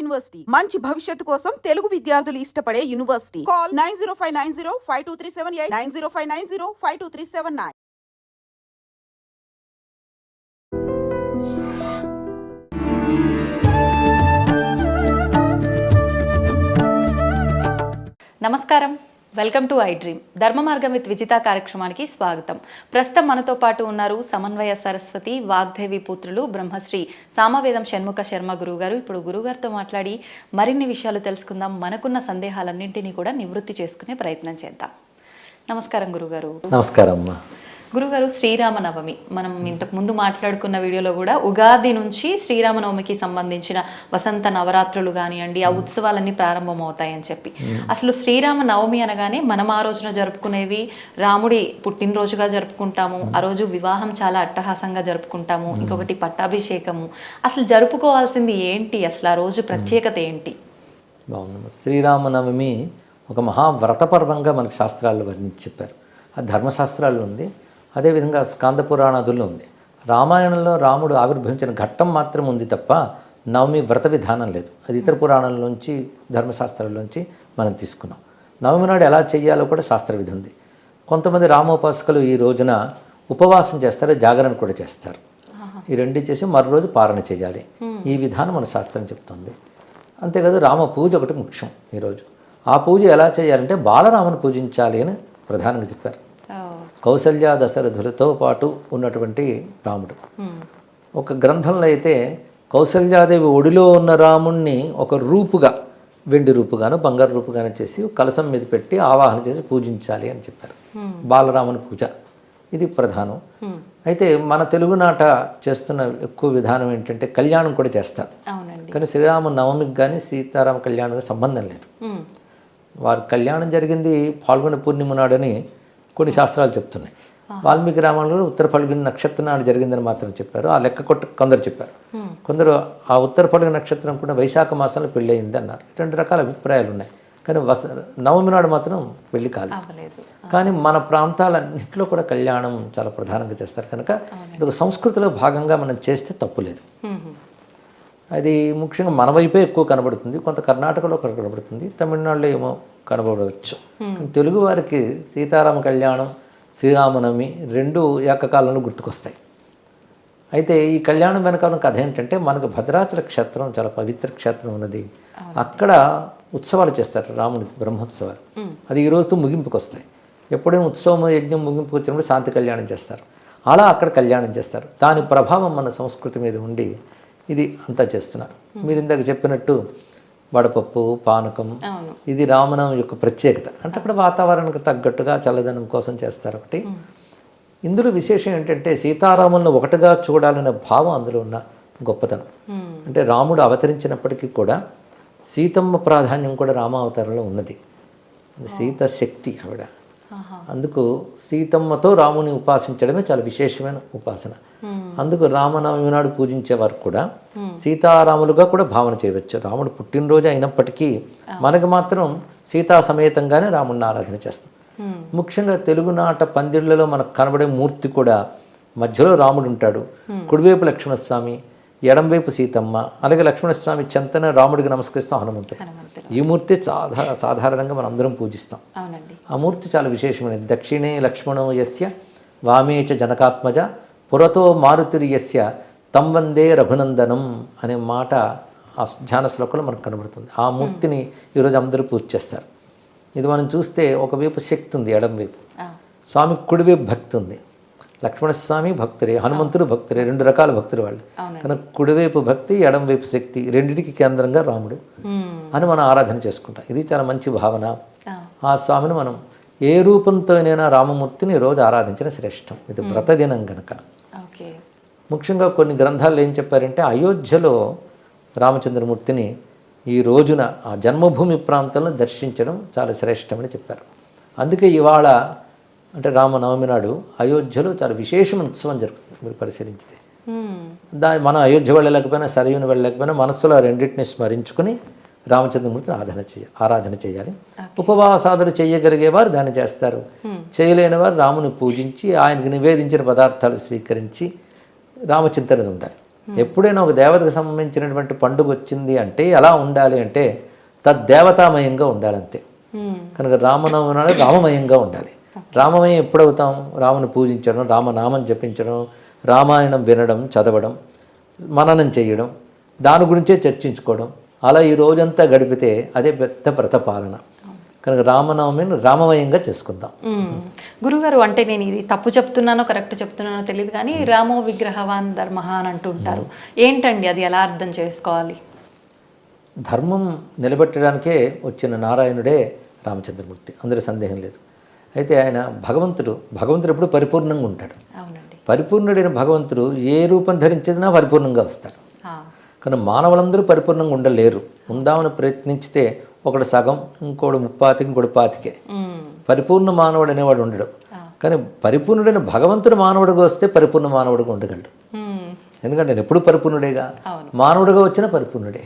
University మంచి భవిష్యత్తు కోసం తెలుగు విద్యార్థులు ఇష్టపడే యూనివర్సిటీ. కాల్ 9059052378 9059052379. నమస్కారం, వెల్కమ్ టు ఐ డ్రీమ్. ధర్మ మార్గం విత్ విజిత కార్యక్రమానికి స్వాగతం. ప్రస్తుతం మనతో పాటు ఉన్నారు సమన్వయ సరస్వతి వాగ్దేవి పుత్రులు బ్రహ్మశ్రీ సామవేదం షణ్ముఖ శర్మ గురువు గారు. ఇప్పుడు గురుగారితో మాట్లాడి మరిన్ని విషయాలు తెలుసుకుందాం. మనకున్న సందేహాలన్నింటినీ కూడా నివృత్తి చేసుకునే ప్రయత్నం చేద్దాం. నమస్కారం గురుగారు. నమస్కారం అమ్మా. గురుగారు, శ్రీరామనవమి మనం ఇంతకు ముందు మాట్లాడుకున్న వీడియోలో కూడా ఉగాది నుంచి శ్రీరామనవమికి సంబంధించిన వసంత నవరాత్రులు కానివ్వండి, ఆ ఉత్సవాలన్నీ ప్రారంభమవుతాయని చెప్పి, అసలు శ్రీరామనవమి అనగానే మనం ఆ రోజున జరుపుకునేవి రాముడి పుట్టినరోజుగా జరుపుకుంటాము. ఆ రోజు వివాహం చాలా అట్టహాసంగా జరుపుకుంటాము. ఇంకొకటి పట్టాభిషేకము. అసలు జరుపుకోవాల్సింది ఏంటి? అసలు ఆ రోజు ప్రత్యేకత ఏంటి? బాగుందమ్మా. శ్రీరామనవమి ఒక మహావ్రతపర్వంగా మనకు శాస్త్రాల్లో వర్ణించి చెప్పారు. ఆ ధర్మశాస్త్రాల్లో ఉంది, అదేవిధంగా స్కాంద పురాణాదుల్లో ఉంది. రామాయణంలో రాముడు ఆవిర్భవించిన ఘట్టం మాత్రం ఉంది తప్ప నవమి వ్రత విధానం లేదు. అది ఇతర పురాణాల్లోంచి ధర్మశాస్త్రాల్లోంచి మనం తీసుకున్నాం. నవమి నాడు ఎలా చేయాలో కూడా శాస్త్ర విధి ఉంది. కొంతమంది రామోపాసకులు ఈ రోజున ఉపవాసం చేస్తారు, జాగరణ కూడా చేస్తారు. ఈ రెండు చేసి మరో రోజు పారణ చేయాలి. ఈ విధానం మన శాస్త్రం చెప్తుంది. అంతేకాదు రామ పూజ ఒకటి ముఖ్యం ఈరోజు. ఆ పూజ ఎలా చేయాలంటే బాలరాముని పూజించాలి అని ప్రధానంగా చెప్పారు. కౌసల్య దశరథులతో పాటు ఉన్నటువంటి రాముడు. ఒక గ్రంథంలో అయితే కౌసల్యాదేవి ఒడిలో ఉన్న రాముణ్ణి ఒక రూపుగా, వెండి రూపుగాను బంగారు రూపుగాను చేసి కలశం మీద పెట్టి ఆవాహన చేసి పూజించాలి అని చెప్పారు. బాలరాముని పూజ ఇది ప్రధానం. అయితే మన తెలుగునాట చేస్తున్న ఎక్కువ విధానం ఏంటంటే కళ్యాణం కూడా చేస్తారు. కానీ శ్రీరామ నవమికి కానీ సీతారామ కళ్యాణానికి సంబంధం లేదు. వారి కళ్యాణం జరిగింది పాల్గొన పూర్ణిమ నాడని కొన్ని శాస్త్రాలు చెప్తున్నాయి. వాల్మీకి రామాయణంలో ఉత్తర ఫల్గుని నక్షత్రం నాడు జరిగిందని మాత్రం చెప్పారు. ఆ లెక్క కొందరు చెప్పారు. కొందరు ఆ ఉత్తర ఫల్గుని నక్షత్రం కూడా వైశాఖ మాసంలో పెళ్ళి అయింది అన్నారు. రెండు రకాల అభిప్రాయాలు ఉన్నాయి. కానీ నవమి నాడు మాత్రం పెళ్లి కాలేదు. కానీ మన ప్రాంతాలన్నింటిలో కూడా కళ్యాణం చాలా ప్రధానంగా చేస్తారు. కనుక ఇది సంస్కృతిలో భాగంగా మనం చేస్తే తప్పు లేదు. అది ముఖ్యంగా మన వైపే ఎక్కువ కనబడుతుంది. కొంత కర్ణాటకలో కనబడుతుంది, తమిళనాడులో ఏమో కనబడవచ్చు. తెలుగు వారికి సీతారామ కళ్యాణం, శ్రీరామనవమి రెండు ఏకకాలంలో గుర్తుకొస్తాయి. అయితే ఈ కళ్యాణం వెనకాల కథ ఏంటంటే, మనకు భద్రాచల క్షేత్రం చాలా పవిత్ర క్షేత్రం ఉన్నది. అక్కడ ఉత్సవాలు చేస్తారు, రామునికి బ్రహ్మోత్సవాలు. అది ఈ రోజుతో ముగింపుకు వస్తాయి. ఎప్పుడైనా ఉత్సవం యజ్ఞం ముగింపుకు వచ్చినప్పుడు శాంతి కళ్యాణం చేస్తారు. అలా అక్కడ కళ్యాణం చేస్తారు. దాని ప్రభావం మన సంస్కృతి మీద ఉండి ఇది అంతా చేస్తున్నారు. మీరు ఇందాక చెప్పినట్టు వడపప్పు, పానకం, ఇది రామనవమి యొక్క ప్రత్యేకత. అంటే అక్కడ వాతావరణానికి తగ్గట్టుగా చల్లదనం కోసం చేస్తారు. ఒకటి ఇందులో విశేషం ఏంటంటే సీతారాములను ఒకటిగా చూడాలనే భావం అందులో ఉన్న గొప్పతనం. అంటే రాముడు అవతరించినప్పటికీ కూడా సీతమ్మ ప్రాధాన్యం కూడా రామావతారంలో ఉన్నది. సీత శక్తి ఆవిడ. అందుకు సీతమ్మతో రాముని ఉపాసించడమే చాలా విశేషమైన ఉపాసన. అందుకు రామనవమి నాడు పూజించేవారు కూడా సీతారాములుగా కూడా భావన చేయవచ్చు. రాముడు పుట్టినరోజు అయినప్పటికీ మనకు మాత్రం సీతా సమేతంగానే రాముడిని ఆరాధన చేస్తాం. ముఖ్యంగా తెలుగునాట పందిళ్లలో మనకు కనబడే మూర్తి కూడా మధ్యలో రాముడు ఉంటాడు, కుడివైపు లక్ష్మణస్వామి, ఎడంవైపు సీతమ్మ, అలాగే లక్ష్మణస్వామి చెంతనే రాముడికి నమస్కరిస్తాం హనుమంతుడు. ఈ మూర్తి సాధారణంగా మనం అందరం పూజిస్తాం. ఆ మూర్తి చాలా విశేషమైనది. దక్షిణే లక్ష్మణో యస్య వామే చ జనకాత్మజ పురతో మారుతిరి యస్య తం వందే రఘునందనం అనే మాట ఆ ధ్యాన శ్లోకంలో మనకు కనబడుతుంది. ఆ మూర్తిని ఈరోజు అందరూ పూజ చేస్తారు. ఇది మనం చూస్తే ఒకవైపు శక్తి ఉంది, ఎడంవైపు స్వామి, కుడివైపు భక్తి ఉంది. లక్ష్మణస్వామి భక్తులే, హనుమంతుడు భక్తులే, రెండు రకాల భక్తులు వాళ్ళు. కనుక కుడివైపు భక్తి, ఎడంవైపు శక్తి, రెండింటికి కేంద్రంగా రాముడు అని మనం ఆరాధన చేసుకుంటాం. ఇది చాలా మంచి భావన. ఆ స్వామిని మనం ఏ రూపంతోనైనా రామమూర్తిని రోజు ఆరాధించడం శ్రేష్టం. ఇది వ్రతదినం కనుక. ముఖ్యంగా కొన్ని గ్రంథాల్లో ఏం చెప్పారంటే, అయోధ్యలో రామచంద్రమూర్తిని ఈ రోజున ఆ జన్మభూమి ప్రాంతంలో దర్శించడం చాలా శ్రేష్టమని చెప్పారు. అందుకే ఇవాళ అంటే రామనవమి నాడు అయోధ్యలో చాలా విశేషమైన ఉత్సవం జరుగుతుంది. మీరు పరిశీలించితే మనం అయోధ్య వెళ్ళలేకపోయినా, సరయుని వెళ్ళలేకపోయినా మనస్సులో రెండింటిని స్మరించుకుని రామచంద్రమూర్తిని ఆరాధన చేయాలి. ఉపవాసాదులు చేయగలిగేవారు దాన్ని చేస్తారు. చేయలేని వారు రాముని పూజించి ఆయనకు నివేదించిన పదార్థాలు స్వీకరించి రామచింతన ఉండాలి. ఎప్పుడైనా ఒక దేవతకు సంబంధించినటువంటి పండుగ వచ్చింది అంటే ఎలా ఉండాలి అంటే తద్దేవతామయంగా ఉండాలంతే. కనుక రామనవమి నాడు రామమయంగా ఉండాలి. రామమయం ఎప్పుడవుతాం? రాముని పూజించడం, రామనామం జపించడం, రామాయణం వినడం, చదవడం, మననం చేయడం, దాని గురించే చర్చించుకోవడం, అలా ఈ రోజంతా గడిపితే అదే పెద్ద వ్రతపాలన. కనుక రామనవమిని రామమయంగా చేసుకుందాం. గురుగారు, అంటే నేను ఇది తప్పు చెప్తున్నానో కరెక్ట్ చెప్తున్నానో తెలియదు కానీ రామో విగ్రహవాన్ ధర్మ అని అంటుంటారు. ఏంటండి అది, ఎలా అర్థం చేసుకోవాలి? ధర్మం నిలబెట్టడానికే వచ్చిన నారాయణుడే రామచంద్రమూర్తి, అందులో సందేహం లేదు. అయితే ఆయన భగవంతుడు ఎప్పుడు పరిపూర్ణంగా ఉంటాడు. అవునండి. పరిపూర్ణుడైన భగవంతుడు ఏ రూపం ధరించినా పరిపూర్ణంగా వస్తాడు. కానీ మానవులందరూ పరిపూర్ణంగా ఉండలేరు. ఉందామని ప్రయత్నించితే ఒకడు సగం, ఇంకోడు 30, ఇంకోడు 25. పరిపూర్ణ మానవుడు అనేవాడు ఉండడు. కానీ పరిపూర్ణుడైన భగవంతుడు మానవుడిగా వస్తే పరిపూర్ణ మానవుడిగా ఉండగలడు. ఎందుకంటే నేను ఎప్పుడు పరిపూర్ణుడేగా, మానవుడిగా వచ్చిన పరిపూర్ణుడే.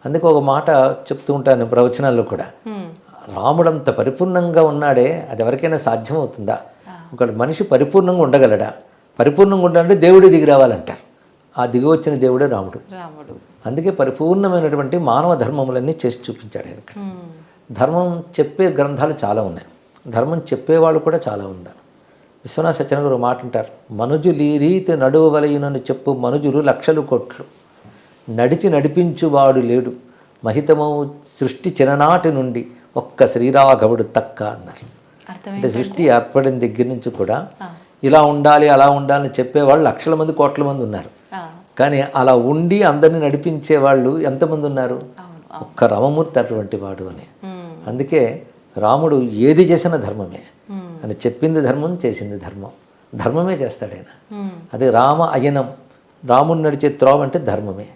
అందుకే ఒక మాట చెప్తూ ఉంటాను ప్రవచనాల్లో కూడా, రాముడంత పరిపూర్ణంగా ఉన్నాడే, అది ఎవరికైనా సాధ్యమవుతుందా? ఒక మనిషి పరిపూర్ణంగా ఉండగలడా? పరిపూర్ణంగా ఉండాలంటే దేవుడే దిగి రావాలంటారు. ఆ దిగి వచ్చిన దేవుడే రాముడు. అందుకే పరిపూర్ణమైనటువంటి మానవ ధర్మములన్నీ చేసి చూపించాడు ఆయన. ధర్మం చెప్పే గ్రంథాలు చాలా ఉన్నాయి, ధర్మం చెప్పేవాళ్ళు కూడా చాలా ఉన్నారు. విశ్వనాథ సత్యనారాయణ గారు మాట అంటారు, మనుజులు ఈ రీతి నడువవలయునని చెప్పు మనుజులు లక్షలు కోట్లు, నడిచి నడిపించువాడు లేడు, మహితమౌ సృష్టి చిన్ననాటి నుండి ఒక్క శ్రీరాఘవుడు తక్క అన్నారు. అంటే సృష్టి ఏర్పడిన దగ్గర నుంచి కూడా ఇలా ఉండాలి అలా ఉండాలని చెప్పేవాళ్ళు లక్షల మంది, కోట్ల మంది ఉన్నారు. కానీ అలా ఉండి అందరినీ నడిపించే వాళ్ళు ఎంతమంది ఉన్నారు? ఒక్క రామమూర్తి అటువంటి వాడు అని. అందుకే రాముడు ఏది చేసిన ధర్మమే అని, చెప్పింది ధర్మం, చేసింది ధర్మం, ధర్మమే చేస్తాడు ఆయన. అదే రామ అయనం, రాముడు నడిచే త్రోవ అంటే ధర్మమే,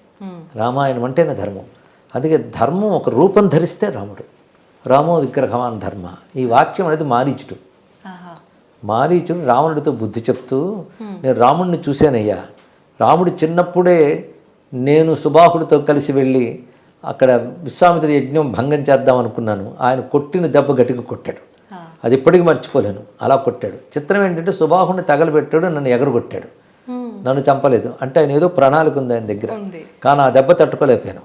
రామాయణం అంటేనే ధర్మం. అందుకే ధర్మం ఒక రూపం ధరిస్తే రాముడు. రామో విగ్రహవాన్ ధర్మ, ఈ వాక్యం అనేది మారీచుడు రావణుడితో బుద్ధి చెప్తూ, నేను రాముడిని చూశానయ్యా, రాముడు చిన్నప్పుడే నేను సుబాహుడితో కలిసి వెళ్ళి అక్కడ విశ్వామిత్ర యజ్ఞం భంగం చేద్దాం అనుకున్నాను, ఆయన కొట్టిన దెబ్బ గట్టిగా కొట్టాడు, అది ఇప్పటికీ మర్చిపోలేను, అలా కొట్టాడు. చిత్రం ఏంటంటే సుబాహుడిని తగలబెట్టాడు, నన్ను ఎగరగొట్టాడు, నన్ను చంపలేదు. అంటే ఆయన ఏదో ప్రణాళిక ఉంది ఆయన దగ్గర, కానీ ఆ దెబ్బ తట్టుకోలేకపోయాను.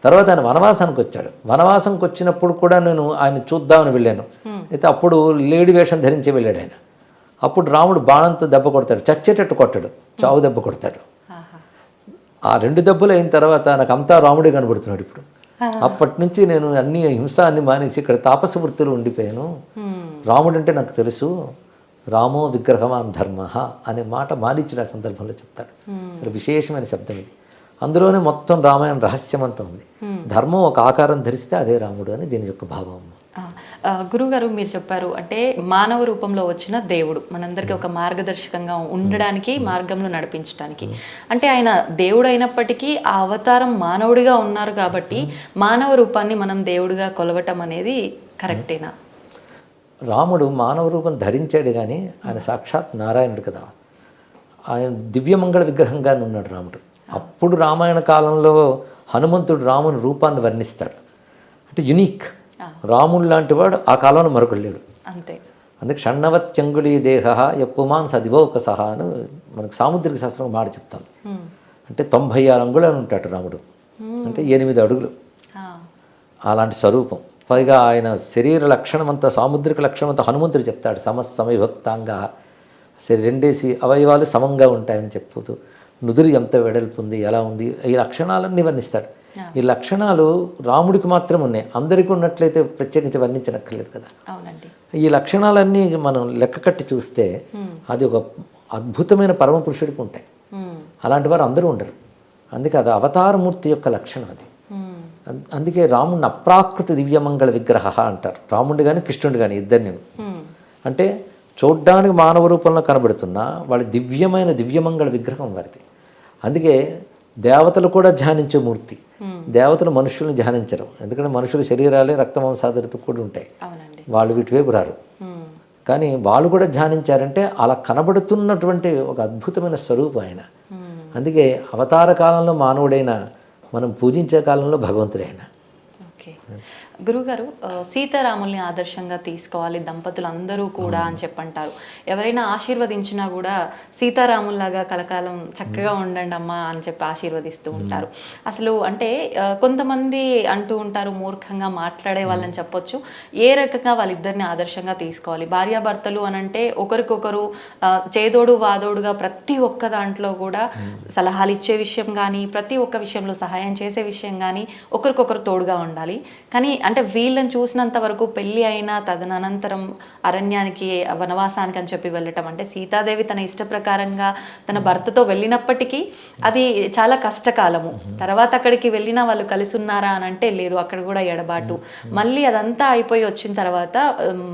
తర్వాత ఆయన వనవాసానికి వచ్చాడు. వనవాసంకి వచ్చినప్పుడు కూడా నేను ఆయన చూద్దామని వెళ్ళాను. అయితే అప్పుడు లేడి వేషం ధరించి వెళ్ళాడు ఆయన. అప్పుడు రాముడు బాణంతో దెబ్బ కొడతాడు, చచ్చేటట్టు కొట్టాడు, చావు దెబ్బ కొడతాడు. ఆ 2 దెబ్బలు అయిన తర్వాత నాకు అంతా రాముడే కనబడుతున్నాడు ఇప్పుడు. అప్పటి నుంచి నేను అన్ని హింస అన్ని మానేసి ఇక్కడ తాపస వృత్తులు ఉండిపోయాను. రాముడు అంటే నాకు తెలుసు, రామో విగ్రహవాన్ ధర్మ అనే మాట మారీచుడు ఆ సందర్భంలో చెప్తాడు. చాలా విశేషమైన శబ్దం ఇది. అందులోనే మొత్తం రామాయణ రహస్యమంతా ఉంది. ధర్మం ఒక ఆకారం ధరిస్తే అదే రాముడు అని దీని యొక్క భావం. గురుగారు, మీరు చెప్పారు అంటే మానవ రూపంలో వచ్చిన దేవుడు మనందరికీ ఒక మార్గదర్శకంగా ఉండడానికి, మార్గంలో నడిపించడానికి. అంటే ఆయన దేవుడు అయినప్పటికీ ఆ అవతారం మానవుడిగా ఉన్నారు కాబట్టి మానవ రూపాన్ని మనం దేవుడిగా కొలవటం అనేది కరెక్టేనా? రాముడు మానవ రూపం ధరించాడు కానీ ఆయన సాక్షాత్ నారాయణుడు కదా. ఆయన దివ్యమంగళ విగ్రహంగానే ఉన్నాడు రాముడు. అప్పుడు రామాయణ కాలంలో హనుమంతుడు రాముని రూపాన్ని వర్ణిస్తాడు. అంటే యునీక్, రాముడు లాంటి వాడు ఆ కాలంలో మరొకడు లేడు. అంతే. అందుకే షణ్ణవత్యంగుళీ దేహ ఎప్పుమాన్ సదివోక సహా అని మనకు సాముద్రిక శాస్త్రం మాట చెప్తాను. అంటే 96 అంగుళాలు ఉంటాడు రాముడు, అంటే 8 అడుగులు. అలాంటి స్వరూపం. పైగా ఆయన శరీర లక్షణం అంతా, సాముద్రిక లక్షణం అంతా హనుమంతుడు చెప్తాడు. సమవిభక్తాంగా, 2 అవయవాలు సమంగా ఉంటాయని చెప్పుతూ, నుదురు ఎంత వెడల్పు ఉంది, ఎలా ఉంది, ఈ లక్షణాలన్నీ వర్ణిస్తాడు. ఈ లక్షణాలు రాముడికి మాత్రం ఉన్నాయి, అందరికీ ఉన్నట్లయితే ప్రత్యేకించి వర్ణించనక్కర్లేదు కదా. ఈ లక్షణాలన్నీ మనం లెక్క కట్టి చూస్తే అది ఒక అద్భుతమైన పరమ పురుషుడికి ఉంటాయి. అలాంటి వారు అందరూ ఉండరు. అందుకే అది అవతారమూర్తి యొక్క లక్షణం అది. అందుకే రాముడిని అప్రాకృత దివ్యమంగళ విగ్రహ అంటారు. రాముడి కానీ కృష్ణుడు కానీ ఇద్దరిని. అంటే చూడ్డానికి మానవ రూపంలో కనబడుతున్న వాళ్ళ దివ్యమంగళ విగ్రహం వారిది. అందుకే దేవతలు కూడా ధ్యానించే మూర్తి. దేవతలు మనుషులను ధ్యానించరు, ఎందుకంటే మనుషుల శరీరాలే రక్తమాంసాదులతో కూడి ఉంటాయి, వాళ్ళు వీటి వైపు రారు. కానీ వాళ్ళు కూడా ధ్యానించారంటే అలా కనబడుతున్నటువంటి ఒక అద్భుతమైన స్వరూపం ఆయన. అందుకే అవతార కాలంలో మానవుడైన, మనం పూజించే కాలంలో భగవంతుడైన. ఓకే గురుగారు సీతారాముల్ని ఆదర్శంగా తీసుకోవాలి దంపతులు అందరూ కూడా అని చెప్పంటారు. ఎవరైనా ఆశీర్వదించినా కూడా సీతారాముల్లాగా కలకాలం చక్కగా ఉండండి అమ్మా అని చెప్పి ఆశీర్వదిస్తూ ఉంటారు. అసలు అంటే కొంతమంది అంటూ ఉంటారు, మూర్ఖంగా మాట్లాడే వాళ్ళని చెప్పొచ్చు, ఏ రకంగా వాళ్ళిద్దరిని ఆదర్శంగా తీసుకోవాలి. భార్యాభర్తలు అని అంటే ఒకరికొకరు చేదోడు వాదోడుగా ప్రతి ఒక్క దాంట్లో కూడా సలహాలు ఇచ్చే విషయం కానీ, ప్రతి ఒక్క విషయంలో సహాయం చేసే విషయం కానీ ఒకరికొకరు తోడుగా ఉండాలి. కానీ అంటే వీళ్ళని చూసినంత వరకు పెళ్ళి అయినా తదనంతరం అరణ్యానికి వనవాసానికి అని చెప్పి వెళ్ళటం అంటే సీతాదేవి తన ఇష్ట ప్రకారంగా తన భర్తతో వెళ్ళినప్పటికీ అది చాలా కష్టకాలము. తర్వాత అక్కడికి వెళ్ళినా వాళ్ళు కలిసి ఉన్నారా అని అంటే లేదు, అక్కడ కూడా ఎడబాటు. మళ్ళీ అదంతా అయిపోయి వచ్చిన తర్వాత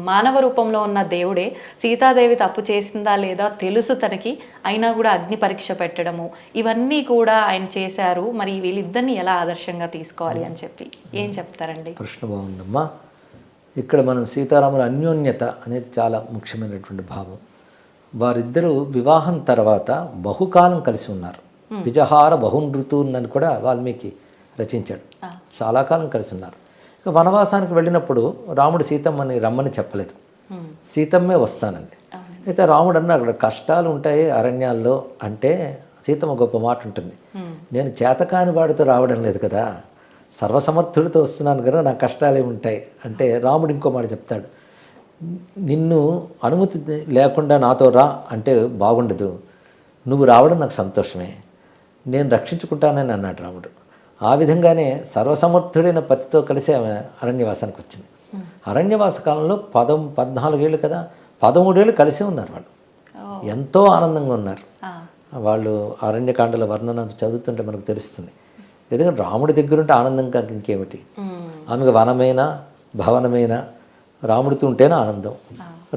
మానవ రూపంలో ఉన్న దేవుడే సీతాదేవి తప్పు చేసిందా లేదా తెలుసు తనకి, అయినా కూడా అగ్ని పరీక్ష పెట్టడము ఇవన్నీ కూడా ఆయన చేశారు. మరి వీళ్ళిద్దరిని ఎలా ఆదర్శంగా తీసుకోవాలి అని చెప్పి ఏం చెప్తారండి? ప్రశ్న బాగుందమ్మా. ఇక్కడ మనం సీతారాముల అన్యోన్యత అనేది చాలా ముఖ్యమైనటువంటి భావం. వారిద్దరూ వివాహం తర్వాత బహుకాలం కలిసి ఉన్నారు. విజహార బహునృతువుని కూడా వాల్మీకి రచించాడు. చాలా కాలం కలిసి ఉన్నారు. ఇక వనవాసానికి వెళ్ళినప్పుడు రాముడు సీతమ్మని రమ్మని చెప్పలేదు, సీతమ్మే వస్తానంది. అయితే రాముడు అన్న అక్కడ కష్టాలు ఉంటాయి అరణ్యాల్లో అంటే సీతమ్మ గొప్ప మాట ఉంటుంది, నేను చేతకాని వాడితో రావడం లేదు కదా, సర్వసమర్థుడితో వస్తున్నాను కదా, నా కష్టాలే ఉంటాయి అంటే రాముడు ఇంకో మాట చెప్తాడు, నిన్ను అనుమతి లేకుండా నాతో రా అంటే బాగుండదు, నువ్వు రావడం నాకు సంతోషమే, నేను రక్షించుకుంటానని అన్నాడు రాముడు. ఆ విధంగానే సర్వసమర్థుడైన పతితో కలిసి ఆమె అరణ్యవాసానికి వచ్చింది. అరణ్యవాస కాలంలో 14 ఏళ్ళు కదా, 13 ఏళ్ళు కలిసే ఉన్నారు వాళ్ళు. ఎంతో ఆనందంగా ఉన్నారు వాళ్ళు. అరణ్యకాండల వర్ణన చదువుతుంటే మనకు తెలుస్తుంది. ఎందుకంటే రాముడి దగ్గరుంటే ఆనందం కాక ఇంకేమిటి. ఆమెకు వనమైనా భవనమైనా రాముడితో ఉంటేనే ఆనందం.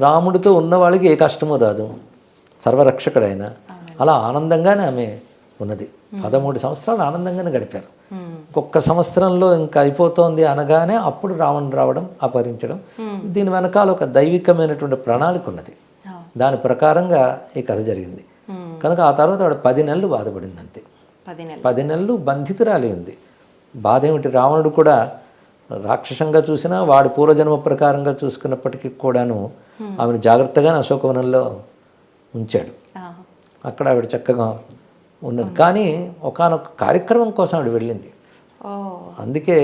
రాముడితో ఉన్న వాళ్ళకి ఏ కష్టమూ రాదు, సర్వరక్షకుడైన. అలా ఆనందంగానే ఆమె ఉన్నది. 13 సంవత్సరాలు ఆనందంగానే గడిపారు. ఒక్క సంవత్సరంలో ఇంకా అయిపోతోంది అనగానే అప్పుడు రావణుడు రావడం, అపహరించడం. దీని వెనకాల ఒక దైవికమైనటువంటి ప్రణాళిక ఉన్నది. దాని ప్రకారంగా ఈ కథ జరిగింది. కనుక ఆ తర్వాత వాడు 10 నెలలు బాధపడింది అంతే. 10 నెలలు బంధితురాలి ఉంది. బాధ ఏమిటి, రావణుడు కూడా రాక్షసంగా చూసినా వాడి పూర్వజన్మ ప్రకారంగా చూసుకున్నప్పటికీ కూడాను ఆమెను జాగ్రత్తగానే అశోకవనంలో ఉంచాడు. అక్కడ ఆవిడ చక్కగా ఉన్నది. కానీ ఒకానొక కార్యక్రమం కోసం ఆవిడ వెళ్ళింది. అందుకే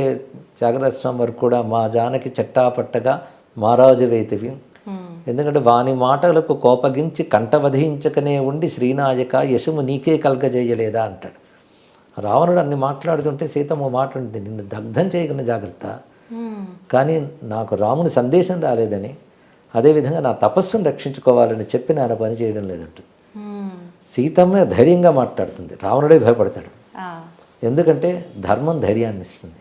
త్యాగరాజ స్వామి వారు కూడా మా జానకి చట్టాపట్టగా మారాజు రైతివి, ఎందుకంటే వాని మాటలకు కోపగించి కంటవధించకనే ఉండి శ్రీనాయక యశము నీకే కలగజేయలేదా అంటాడు. రావణుడు అన్ని మాట్లాడుతుంటే సీతమ్మ మాట ఉంటుంది, నిన్ను దగ్ధం చేయకుండా జాగ్రత్త, కానీ నాకు రాముని సందేశం రాలేదని, అదేవిధంగా నా తపస్సును రక్షించుకోవాలని చెప్పి నేను పని చేయడం లేదంటుంది. సీతమ్మ ధైర్యంగా మాట్లాడుతుంది, రావణుడే భయపడతాడు. ఎందుకంటే ధర్మం ధైర్యాన్ని ఇస్తుంది.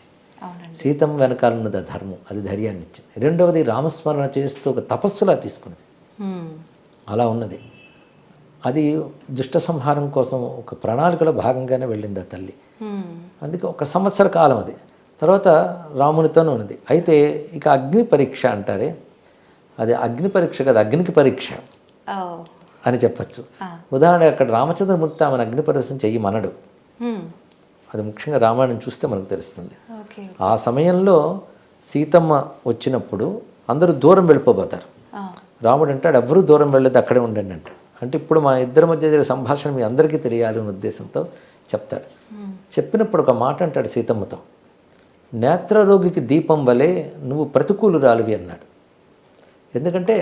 సీతమ్మ వెనకాల ఉన్నది ఆ ధర్మం, అది ధైర్యాన్ని ఇచ్చింది. రెండవది రామస్మరణ చేస్తూ ఒక తపస్సులా తీసుకున్నది. అలా ఉన్నది. అది దుష్ట సంహారం కోసం ఒక ప్రణాళికలో భాగంగానే వెళ్ళింది ఆ తల్లి. అందుకే 1 సంవత్సర కాలం అది. తర్వాత రామునితోనే ఉన్నది. అయితే ఇక అగ్ని పరీక్ష అంటారే, అది అగ్ని పరీక్ష కదా, అగ్నికి పరీక్ష అని చెప్పచ్చు. ఉదాహరణ అక్కడ రామచంద్రమూర్తి ఆమెను అగ్ని పరీక్ష చెయ్యమనడు. అది ముఖ్యంగా రామాయణం చూస్తే మనకు తెలుస్తుంది. ఆ సమయంలో సీతమ్మ వచ్చినప్పుడు అందరూ దూరం వెళ్ళిపోతారు. రాముడు అంటాడు ఎవరూ దూరం వెళ్ళేది, అక్కడే ఉండండి అంటాడు. అంటే ఇప్పుడు మా ఇద్దరి మధ్య జరిగే సంభాషణ మీ అందరికీ తెలియాలి అనే ఉద్దేశంతో చెప్తాడు. చెప్పినప్పుడు ఒక మాట అంటాడు సీతమ్మతో, నేత్రరోగికి దీపం వలె నువ్వు ప్రతికూలురాలివి అన్నాడు. ఎందుకంటే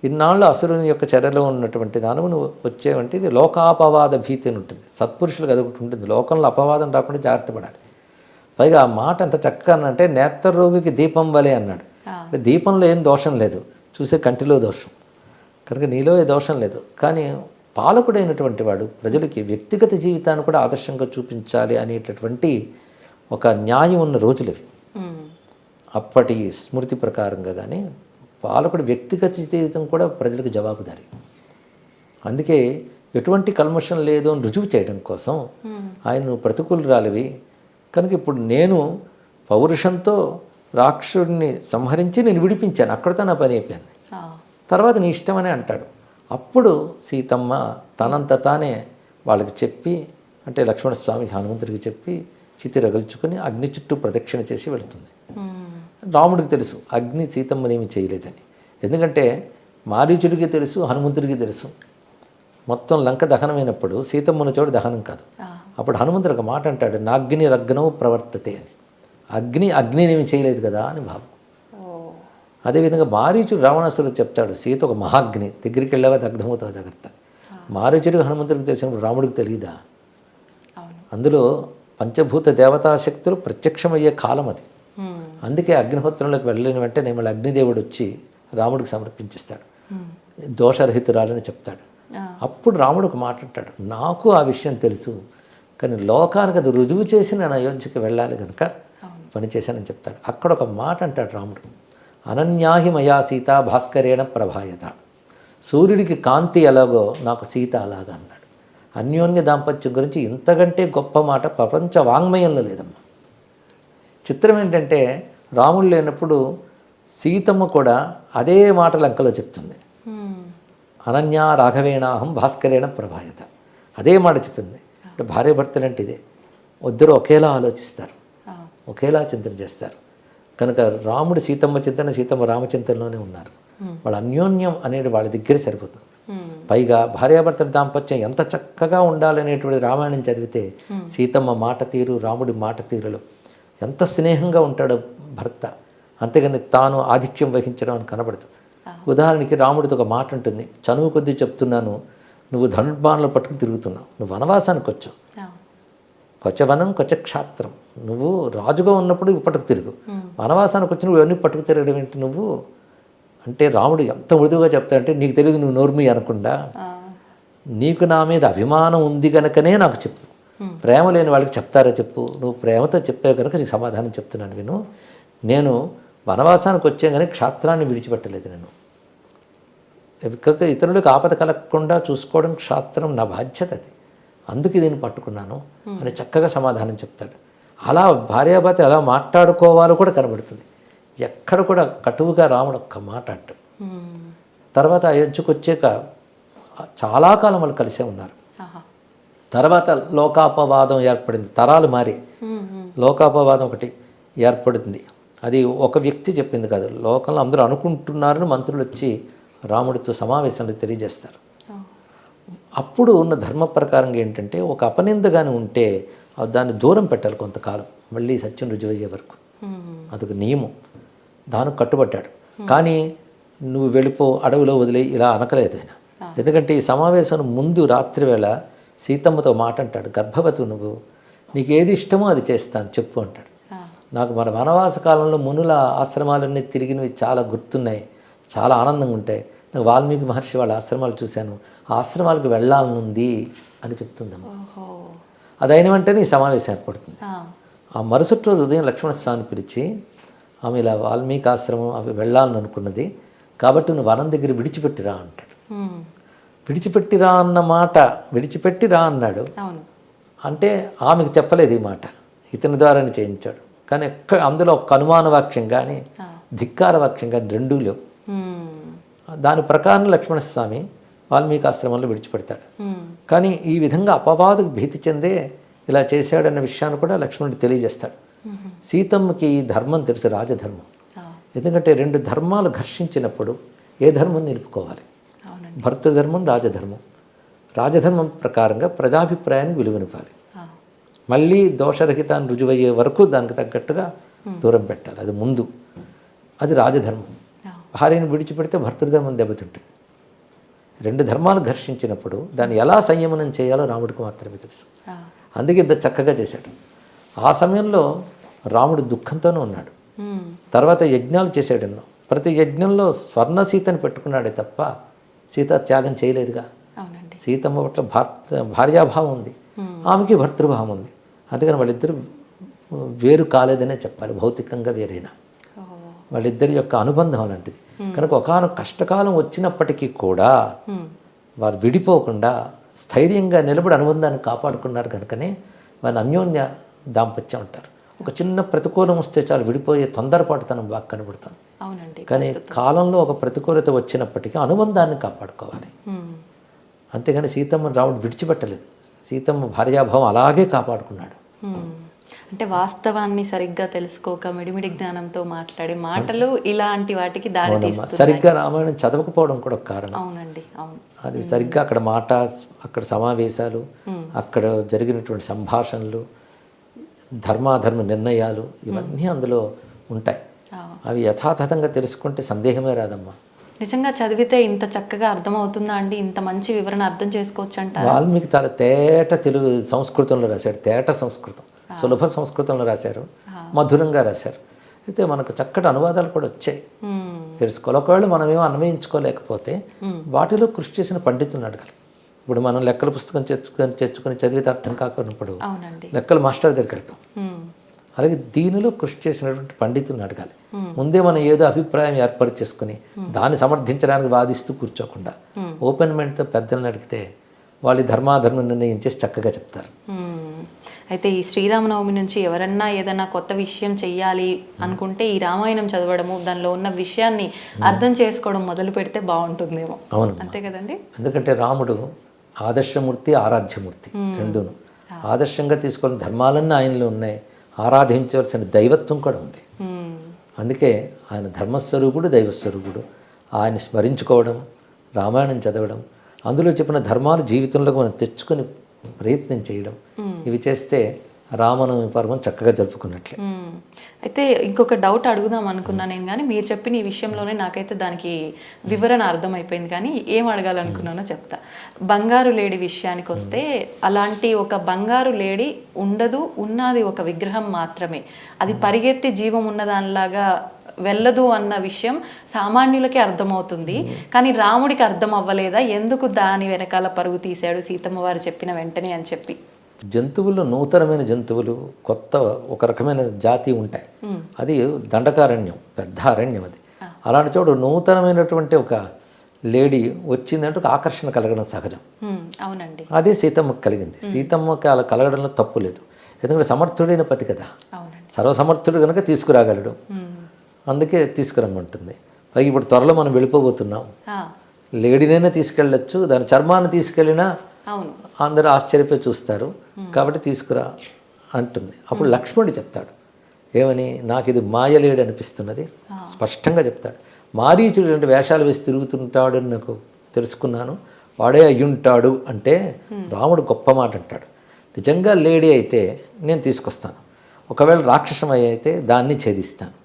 ఇన్నాళ్ళు అసురుని యొక్క చర్యలో ఉన్నటువంటి దానము నువ్వు వచ్చేవంటే ఇది లోకాపవాద భీతి అని ఉంటుంది. సత్పురుషులకు అది ఒకటి ఉంటుంది, లోకంలో అపవాదం రాకుండా జాగ్రత్త పడాలి. పైగా ఆ మాట ఎంత చక్కగా అంటే నేత్రరోగికి దీపం వలె అన్నాడు. అంటే దీపంలో ఏం దోషం లేదు, చూసే కంటిలో దోషం, కనుక నీలో ఏ దోషం లేదు. కానీ పాలకుడైనటువంటి వాడు ప్రజలకి వ్యక్తిగత జీవితాన్ని కూడా ఆదర్శంగా చూపించాలి అనేటటువంటి ఒక న్యాయం ఉన్న రోజులు ఇవి. అప్పటి స్మృతి ప్రకారంగా కానీ పాలకుడి వ్యక్తిగత జీవితం కూడా ప్రజలకు జవాబుదారి. అందుకే ఎటువంటి కల్మషం లేదు అని రుజువు చేయడం కోసం ఆయన ప్రతికూలురాలివి కనుక ఇప్పుడు నేను పౌరుషంతో రాక్షసుడిని సంహరించి నేను విడిపించాను, అక్కడితో నా పని అయిపోయింది, తర్వాత నీ ఇష్టమని అంటాడు. అప్పుడు సీతమ్మ తనంత తానే వాళ్ళకి చెప్పి, అంటే లక్ష్మణస్వామి హనుమంతుడికి చెప్పి చితి రగల్చుకొని అగ్ని చుట్టూ ప్రదక్షిణ చేసి వెళుతుంది. రాముడికి తెలుసు అగ్ని సీతమ్మనేమి చేయలేదని. ఎందుకంటే మారీచుడికి తెలుసు, హనుమంతుడికి తెలుసు. మొత్తం లంక దహనమైనప్పుడు సీతమ్మ ఉన్న చోటు దహనం కాదు. అప్పుడు హనుమంతుడు ఒక మాట అంటాడు, నాగ్ని రగ్నవు ప్రవర్తతే అని. అగ్నినేమి చేయలేదు కదా అని భావం. అదేవిధంగా మారీచుడు రావణాసురుడు చెప్తాడు, సీత ఒక మహాగ్ని, దగ్గరికి వెళ్ళావా దగ్ధమవుతావు జాగ్రత్త. మారీచుడికి హనుమంతుడికి తెలిసినప్పుడు రాముడికి తెలియదా? అందులో పంచభూత దేవతాశక్తులు ప్రత్యక్షమయ్యే కాలం అది. అందుకే అగ్నిహోత్రంలోకి వెళ్ళిన వెంటనే మళ్ళీ అగ్నిదేవుడు వచ్చి రాముడికి సమర్పించేస్తాడు, దోషరహితురాలని చెప్తాడు. అప్పుడు రాముడు ఒక మాట అంటాడు, నాకు ఆ విషయం తెలుసు, కానీ లోకానికి అది రుజువు చేసి నేను అయోధ్యకి వెళ్ళాలి కనుక పని చేశానని చెప్తాడు. అక్కడ ఒక మాట అంటాడు రాముడు, అనన్యాహి మయా సీత భాస్కరేణ ప్రభాయత. సూర్యుడికి కాంతి ఎలాగో నాకు సీత అలాగా అన్నాడు. అన్యోన్య దాంపత్యం గురించి ఇంతకంటే గొప్ప మాట ప్రపంచ వాంగ్మయంలో లేదమ్మా. చిత్రం ఏంటంటే రాముడు లేనప్పుడు సీతమ్మ కూడా అదే మాట లంకలో చెప్తుంది, అనన్యా రాఘవేణాహం భాస్కరేణ ప్రభాయత, అదే మాట చెప్పింది. అంటే భార్య భర్తలంటే ఇదే, ఇద్దరు ఒకేలా ఆలోచిస్తారు, ఒకేలా చింతన చేస్తారు. కనుక రాముడు సీతమ్మ చింతన, సీతమ్మ రామచింతనలోనే ఉన్నారు. వాళ్ళ అన్యోన్యం అనేది వాళ్ళ దగ్గర సరిపోతుంది. పైగా భార్యాభర్తల దాంపత్యం ఎంత చక్కగా ఉండాలనేటువంటి రామాయణం చదివితే సీతమ్మ మాట తీరు, రాముడి మాట తీరులో ఎంత స్నేహంగా ఉంటాడో భర్త, అంతేగాని తాను ఆధిక్యం వహించడం అని కనబడదు. ఉదాహరణకి రాముడితో ఒక మాట ఉంటుంది, చనువు కొద్దీ చెప్తున్నాను, నువ్వు ధనుర్బాణాలు పట్టుకుని తిరుగుతున్నావు, నువ్వు వనవాసానికి వచ్చావు, కొచ్చవనం కొచ్చక్షాత్రం, నువ్వు రాజుగా ఉన్నప్పుడు పట్టుకు తిరుగు, వనవాసానికి వచ్చి నువ్వు ఇవన్నీ పట్టుకు తిరగడం ఏంటి నువ్వు అంటే, రాముడు ఎంత మృదువుగా చెప్తాడంటే, నీకు తెలియదు నువ్వు నోర్మి అనకుండా, నీకు నా మీద అభిమానం ఉంది కనుకనే నాకు చెప్పు, ప్రేమ లేని వాళ్ళకి చెప్తారా చెప్పు, నువ్వు ప్రేమతో చెప్పావు కనుక నీకు సమాధానం చెప్తున్నాను విను. నేను వనవాసానికి వచ్చే కానీ క్షాత్రాన్ని విడిచిపెట్టలేదు. నేను ఇతరులకు ఆపద కలగకుండా చూసుకోవడం క్షాత్రం నా బాధ్యత, అది అందుకే దీన్ని పట్టుకున్నాను అని చక్కగా సమాధానం చెప్తాడు. అలా భార్యాభర్త ఎలా మాట్లాడుకోవాలో కూడా కనబడుతుంది. ఎక్కడ కూడా కటువుగా రాముడు ఒక్క మాట అంటాడు. తర్వాత అయోధ్యకు వచ్చాక చాలా కాలం వాళ్ళు కలిసే ఉన్నారు. తర్వాత లోకాపవాదం ఏర్పడింది, తరాలు మారి లోకాపవాదం ఒకటి ఏర్పడింది. అది ఒక వ్యక్తి చెప్పింది కాదు, లోకంలో అందరూ అనుకుంటున్నారని మంత్రులు వచ్చి రాముడితో సమావేశంలో తెలియజేస్తారు. అప్పుడు ఉన్న ధర్మ ప్రకారంగా ఏంటంటే, ఒక అపనిందగానే ఉంటే దాన్ని దూరం పెట్టాలి కొంతకాలం, మళ్ళీ సత్యం రుజువయ్యే వరకు. అదొక నియమం, దానికి కట్టుబట్టాడు. కానీ నువ్వు వెళ్ళిపో, అడవిలో వదిలే ఇలా అనకలేదు ఆయన. ఎందుకంటే ఈ సమావేశం ముందు రాత్రి వేళ సీతమ్మతో మాట అంటాడు, గర్భవతి నువ్వు, నీకు ఏది ఇష్టమో అది చేస్తాను చెప్పు అంటాడు. నాకు మన వనవాస కాలంలో మునుల ఆశ్రమాలన్నీ తిరిగినవి చాలా గుర్తున్నాయి, చాలా ఆనందంగా ఉంటాయి. నాకు వాల్మీకి మహర్షి వాళ్ళ ఆశ్రమాలు చూశాను, ఆ ఆశ్రమాలకు వెళ్ళాలనుంది అని చెప్తుందమ్మ. అది అయిన వెంటనే ఈ సమావేశం ఏర్పడుతుంది. ఆ మరుసటి రోజు ఉదయం లక్ష్మణస్వామిని పిలిచి, ఆమె ఇలా వాల్మీకి ఆశ్రమం అవి వెళ్ళాలని అనుకున్నది కాబట్టి నువ్వు వనం దగ్గర విడిచిపెట్టిరా అంటాడు. విడిచిపెట్టిరా అన్న మాట, విడిచిపెట్టిరా అన్నాడు అంటే ఆమెకు చెప్పలేదు ఈ మాట, ఇతని ద్వారానే చేయించాడు. కానీ అందులో ఒక అనుమాన వాక్యం కానీ ధిక్కార వాక్యం కానీ రెండూ లేవు. దాని ప్రకారం లక్ష్మణస్వామి వాల్మీకి ఆశ్రమంలో విడిచిపెడతాడు. కానీ ఈ విధంగా అపవాదుకు భీతి చెందే ఇలా చేశాడన్న విషయాన్ని కూడా లక్ష్మణుడు తెలియజేస్తాడు. సీతమ్మకి ఈ ధర్మం తెలుసు, రాజధర్మం. ఎందుకంటే రెండు ధర్మాలు ఘర్షించినప్పుడు ఏ ధర్మం నిలుపుకోవాలి, భర్తృధర్మం రాజధర్మం. రాజధర్మం ప్రకారంగా ప్రజాభిప్రాయానికి విలువనివ్వాలి, మళ్ళీ దోషరహితాన్ని రుజువయ్యే వరకు దానికి తగ్గట్టుగా దూరం పెట్టాలి, అది ముందు, అది రాజధర్మం. భార్యను విడిచిపెడితే భర్తృధర్మం దెబ్బతింటుంది. రెండు ధర్మాలు ఘర్షించినప్పుడు దాన్ని ఎలా సంయమనం చేయాలో రాముడికి మాత్రమే తెలుసు. అందుకే ఇంత చక్కగా చేశాడు. ఆ సమయంలో రాముడు దుఃఖంతోనే ఉన్నాడు. తర్వాత యజ్ఞాలు చేశాడు ఎన్నో, ప్రతి యజ్ఞంలో స్వర్ణ సీతని పెట్టుకున్నాడే తప్ప సీత త్యాగం చేయలేదుగా. సీతమ్మ పట్ల భార్యాభావం ఉంది, ఆమెకి భర్తృభావం ఉంది. అందుకని వాళ్ళిద్దరు వేరు కాలేదనే చెప్పాలి, భౌతికంగా వేరైనా. వాళ్ళిద్దరి యొక్క అనుబంధం అలాంటిది. కనుక ఒకానొక కష్టకాలం వచ్చినప్పటికీ కూడా వారు విడిపోకుండా స్థైర్యంగా నిలబడి అనుబంధాన్ని కాపాడుకున్నారు. కనుకనే వారిని అన్యోన్య దాంపత్యం అంటారు. ఒక చిన్న ప్రతికూలం వస్తే చాలు విడిపోయే తొందరపాటుతనం బాగా కనబడుతుంది. కానీ కాలంలో ఒక ప్రతికూలత వచ్చినప్పటికీ అనుబంధాన్ని కాపాడుకోవాలి. అంతేగాని సీతమ్మ రాముడు విడిచిపెట్టలేదు, సీతమ్మ భార్యాభావం అలాగే కాపాడుకున్నాడు. అంటే వాస్తవాన్ని సరిగ్గా తెలుసుకోక మిడిమిడి జ్ఞానంతో మాట్లాడే మాటలు ఇలాంటి వాటికి దారి తీస్తున్నాయి. సరిగ్గా రామాయణం చదవకపోవడం కూడా ఒక కారణం. అవునండి, అవును. అది సరిగ్గా అక్కడ మాట, అక్కడ సమావేశాలు, అక్కడ జరిగినటువంటి సంభాషణలు, ధర్మాధర్మ నిర్ణయాలు ఇవన్నీ అందులో ఉంటాయి. అవి యథాతథంగా తెలుసుకుంటే సందేహమే రాదమ్మా. నిజంగా చదివితే ఇంత చక్కగా అర్థమవుతుందా అండి? ఇంత మంచి వివరణ అర్థం చేసుకోవచ్చు అంటారా? వాల్మీకి చాలా తేట తెలుగు సంస్కృతంలో రాశాడు, తేట సంస్కృతం, సులభ సంస్కృతంలో రాశారు, మధురంగా రాశారు. అయితే మనకు చక్కటి అనువాదాలు కూడా వచ్చాయి, తెలుసుకోవాలి. ఒకవేళ మనం ఏమో అన్వయించుకోలేకపోతే వాటిలో కృషి చేసిన పండితులను అడగాలి. ఇప్పుడు మనం లెక్కల పుస్తకం తెచ్చుకొని చదివితే అర్థం కాకున్నప్పుడు లెక్కల మాస్టర్ దగ్గరికి వెళ్తాం. అలాగే దీనిలో కృషి చేసినటువంటి పండితులను అడగాలి. ముందే మనం ఏదో అభిప్రాయం ఏర్పాటు చేసుకుని దాన్ని సమర్థించడానికి వాదిస్తూ కూర్చోకుండా ఓపెన్ మైండ్తో పెద్దలను అడిగితే వాళ్ళు ధర్మాధర్మం నిర్ణయం చేసి చక్కగా చెప్తారు. అయితే ఈ శ్రీరామనవమి నుంచి ఎవరన్నా ఏదైనా కొత్త విషయం చెయ్యాలి అనుకుంటే ఈ రామాయణం చదవడము, దానిలో ఉన్న విషయాన్ని అర్థం చేసుకోవడం మొదలు పెడితే బాగుంటుందేమో. అవును, అంతే కదండి. ఎందుకంటే రాముడు ఆదర్శమూర్తి, ఆరాధ్యమూర్తి రెండును. ఆదర్శంగా తీసుకున్న ధర్మాలన్నీ ఆయనలో ఉన్నాయి, ఆరాధించవలసిన దైవత్వం కూడా ఉంది. అందుకే ఆయన ధర్మస్వరూపుడు, దైవస్వరూపుడు. ఆయన స్మరించుకోవడం, రామాయణం చదవడం, అందులో చెప్పిన ధర్మాలు జీవితంలోకి మనం తెచ్చుకొని ప్రయత్నం చేయడం, ఇవి చేస్తే రామనవమి పర్వం చక్కగా జరుపుకున్నట్లే. అయితే ఇంకొక డౌట్ అడుగుదాం అనుకున్నా నేను, కానీ మీరు చెప్పిన ఈ విషయంలోనే నాకైతే దానికి వివరణ అర్థమైపోయింది. కానీ ఏం అడగాలనుకున్నానో చెప్తా. బంగారు లేడి విషయానికి వస్తే, అలాంటి ఒక బంగారు లేడి ఉండదు, ఉన్నది ఒక విగ్రహం మాత్రమే. అది పరిగెత్తి జీవం ఉన్నదానిలాగా వెళ్ళదు అన్న విషయం సామాన్యులకే అర్థమవుతుంది. కానీ రాముడికి అర్థం అవ్వలేదా? ఎందుకు దాని వెనకాల పరుగు తీశాడు సీతమ్మ వారు చెప్పిన వెంటనే అని చెప్పి? జంతువులు, నూతనమైన జంతువులు, కొత్త ఒక రకమైన జాతి ఉంటాయి. అది దండకారణ్యం, పెద్ద అరణ్యం. అది అలాంటి చోటు నూతనమైనటువంటి ఒక లేడీ వచ్చిందంటే ఒక ఆకర్షణ కలగడం సహజం. అవునండి, అదే సీతమ్మకి కలిగింది. సీతమ్మకి అలా కలగడంలో తప్పు లేదు, ఎందుకంటే సమర్థుడైన పతి కదా, సర్వసమర్థుడు కనుక తీసుకురాగలడు. అందుకే తీసుకురమ్మంటుంది. పైగా ఇప్పుడు త్వరలో మనం వెళ్ళిపోబోతున్నాం, లేడీనైనా తీసుకెళ్ళచ్చు, దాని చర్మాన్ని తీసుకెళ్ళినా అందరూ ఆశ్చర్యపోయి చూస్తారు, కాబట్టి తీసుకురా అంటుంది. అప్పుడు లక్ష్మణుడు చెప్తాడు ఏమని, నాకు ఇది మాయలేడు అనిపిస్తున్నది, స్పష్టంగా చెప్తాడు. మారీచుడు అంటే వేషాలు వేసి తిరుగుతుంటాడు అని నాకు తెలుసుకున్నాను, వాడే అయ్యుంటాడు అంటే రాముడు గొప్ప మాట అంటాడు. నిజంగా లేడీ అయితే నేను తీసుకొస్తాను, ఒకవేళ రాక్షసమై అయితే దాన్ని ఛేదిస్తాను,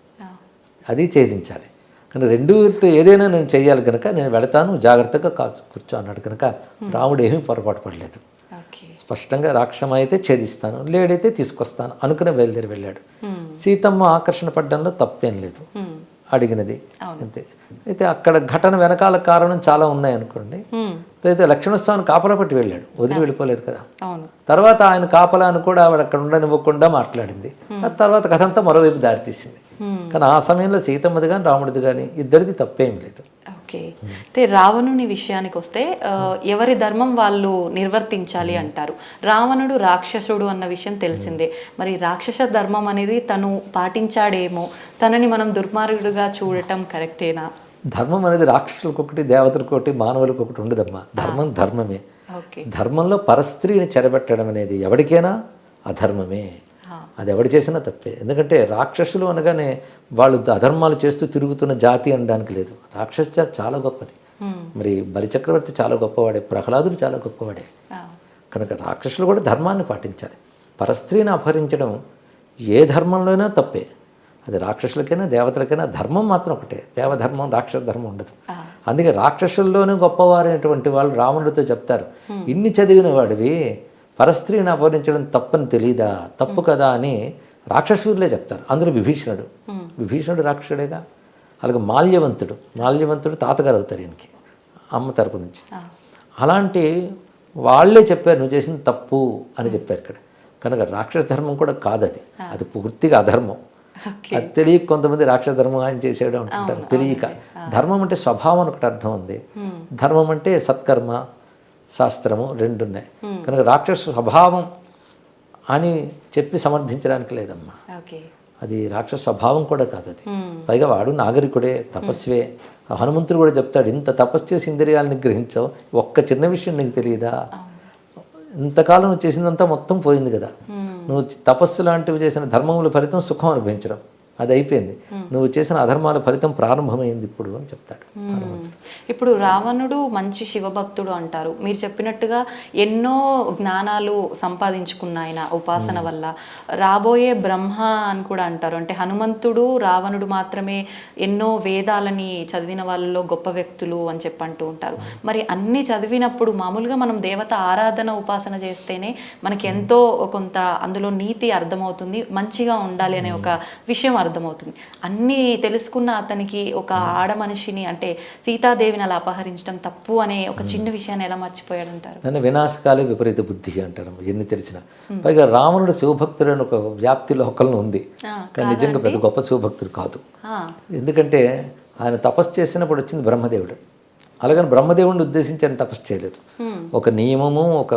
అది ఛేదించాలి. కానీ రెండుతో ఏదైనా నేను చేయాలి కనుక నేను వెళతాను, జాగ్రత్తగా కూర్చో అన్నాడు. కనుక రాముడు ఏమీ పొరపాటు పడలేదు, స్పష్టంగా రాక్షసం అయితే ఛేదిస్తాను, లేడైతే తీసుకొస్తాను అనుకునే బయలుదేరి వెళ్ళాడు. సీతమ్మ ఆకర్షణ పడ్డంలో తప్పేం లేదు, అడిగినది అంతే. అయితే అక్కడ ఘటన వెనకాల కారణం చాలా ఉన్నాయనుకోండి. అయితే లక్ష్మణస్వామిని కాపలా పట్టి వెళ్ళాడు, వదిలి వెళ్ళిపోలేదు కదా. తర్వాత ఆయన కాపలాను కూడా ఆవిడ అక్కడ ఉండనివ్వకుండా మాట్లాడింది. ఆ తర్వాత కథ అంతా మరోవైపు దారితీసింది. కానీ ఆ సమయంలో సీతమ్మది కానీ రాముడిది కానీ ఇద్దరిది తప్పేం లేదు. ఓకే. అయితే రావణుని విషయానికి వస్తే ఎవరి ధర్మం వాళ్ళు నిర్వర్తించాలి అంటారు. రావణుడు రాక్షసుడు అన్న విషయం తెలిసిందే. మరి రాక్షస ధర్మం అనేది తను పాటించాడేమో, తనని మనం దుర్మార్గుడుగా చూడటం కరెక్టేనా? ధర్మం అనేది రాక్షసులకు ఒకటి, దేవతలకు ఒకటి, మానవులకు ఒకటి ఉండదమ్మా. ధర్మం ధర్మమే. ధర్మంలో పరస్త్రీని చెరబెట్టడం అనేది ఎవరికైనా అధర్మమే, అది ఎవడు చేసినా తప్పే. ఎందుకంటే రాక్షసులు అనగానే వాళ్ళు అధర్మాలు చేస్తూ తిరుగుతున్న జాతి అనడానికి లేదు. రాక్షస జాతి చాలా గొప్పది. మరి బలిచక్రవర్తి చాలా గొప్పవాడే, ప్రహ్లాదుడు చాలా గొప్పవాడే. కనుక రాక్షసులు కూడా ధర్మాన్ని పాటించాలి. పరస్త్రీని అపహరించడం ఏ ధర్మంలోనైనా తప్పే, అది రాక్షసులకైనా దేవతలకైనా. ధర్మం మాత్రం ఒకటే, దేవధర్మం రాక్షస ధర్మం ఉండదు. అందుకే రాక్షసుల్లోనే గొప్పవారైనటువంటి వాళ్ళు రావణుడితో చెప్తారు, ఇన్ని చదివిన వాడివి పరస్త్రీని అపహరించడం తప్పని తెలీదా, తప్పు కదా అని రాక్షసులే చెప్తారు. అందులో విభీషణుడు రాక్షసుడేగా. అలాగే మాల్యవంతుడు తాతగారు అవుతారు ఈయనకి, అమ్మ తరపు నుంచి. అలాంటి వాళ్ళే చెప్పారు నువ్వు చేసిన తప్పు అని చెప్పారు ఇక్కడ. కనుక రాక్షస ధర్మం కూడా కాదు, అది పూర్తిగా అధర్మం. అది తెలియక కొంతమంది రాక్షస ధర్మం ఆయన చేసేయడం అంటుంటారు, తెలియక. ధర్మం అంటే స్వభావం అని ఒకటి అర్థం ఉంది, ధర్మం అంటే సత్కర్మ, శాస్త్రము రెండు ఉన్నాయి. కనుక రాక్షస స్వభావం అని చెప్పి సమర్థించడానికి లేదమ్మా, అది రాక్షస స్వభావం కూడా కాదు అది. పైగా వాడు నాగరికుడే, తపస్వే. హనుమంతుడు కూడా చెప్తాడు, ఇంత తపస్సు చేసి ఇంద్రియాలను గ్రహించావు, ఒక్క చిన్న విషయం నీకు తెలియదా, ఇంతకాలం చేసిందంతా మొత్తం పోయింది కదా, నువ్వు తపస్సు లాంటివి చేసిన ధర్మముల ఫలితం సుఖం అనుభవించడం, అది అయిపోయింది. నువ్వు చేసిన అధర్మాల ఫలితం ప్రారంభమైంది ఇప్పుడు అని చెప్తాడు. ఇప్పుడు రావణుడు మంచి శివభక్తుడు అంటారు. మీరు చెప్పినట్టుగా ఎన్నో జ్ఞానాలు సంపాదించుకున్న ఆయన ఉపాసన వల్ల. రాబోయే బ్రహ్మ అని కూడా అంటారు. అంటే హనుమంతుడు రావణుడు మాత్రమే ఎన్నో వేదాలని చదివిన వాళ్ళలో గొప్ప వ్యక్తులు అని చెప్పి అంటూ ఉంటారు. మరి అన్ని చదివినప్పుడు మామూలుగా మనం దేవత ఆరాధన ఉపాసన చేస్తేనే మనకి ఎంతో కొంత అందులో నీతి అర్థమవుతుంది, మంచిగా ఉండాలి అనే ఒక విషయం అర్థమవుతుంది. అన్నీ తెలుసుకున్న అతనికి ఒక ఆడ మనిషిని అంటే సీతాదేవిని అలా అపహరించడం తప్పు అనే ఒక చిన్న విషయాన్ని ఎలా మర్చిపోయాడు అంటారు? దాన్ని వినాశకాలే విపరీత బుద్ధి అంటారు, ఎన్ని తెలిసిన. పైగా రావణుడు శివభక్తుడు అని ఒక వ్యాప్తి లోకల్లో ఉంది, కానీ నిజంగా పెద్ద గొప్ప శివభక్తుడు కాదు. ఎందుకంటే ఆయన తపస్సు చేసినప్పుడు వచ్చింది బ్రహ్మదేవుడు. అలాగని బ్రహ్మదేవుడిని ఉద్దేశించి ఆయన తపస్సు చేయలేదు. ఒక నియమము, ఒక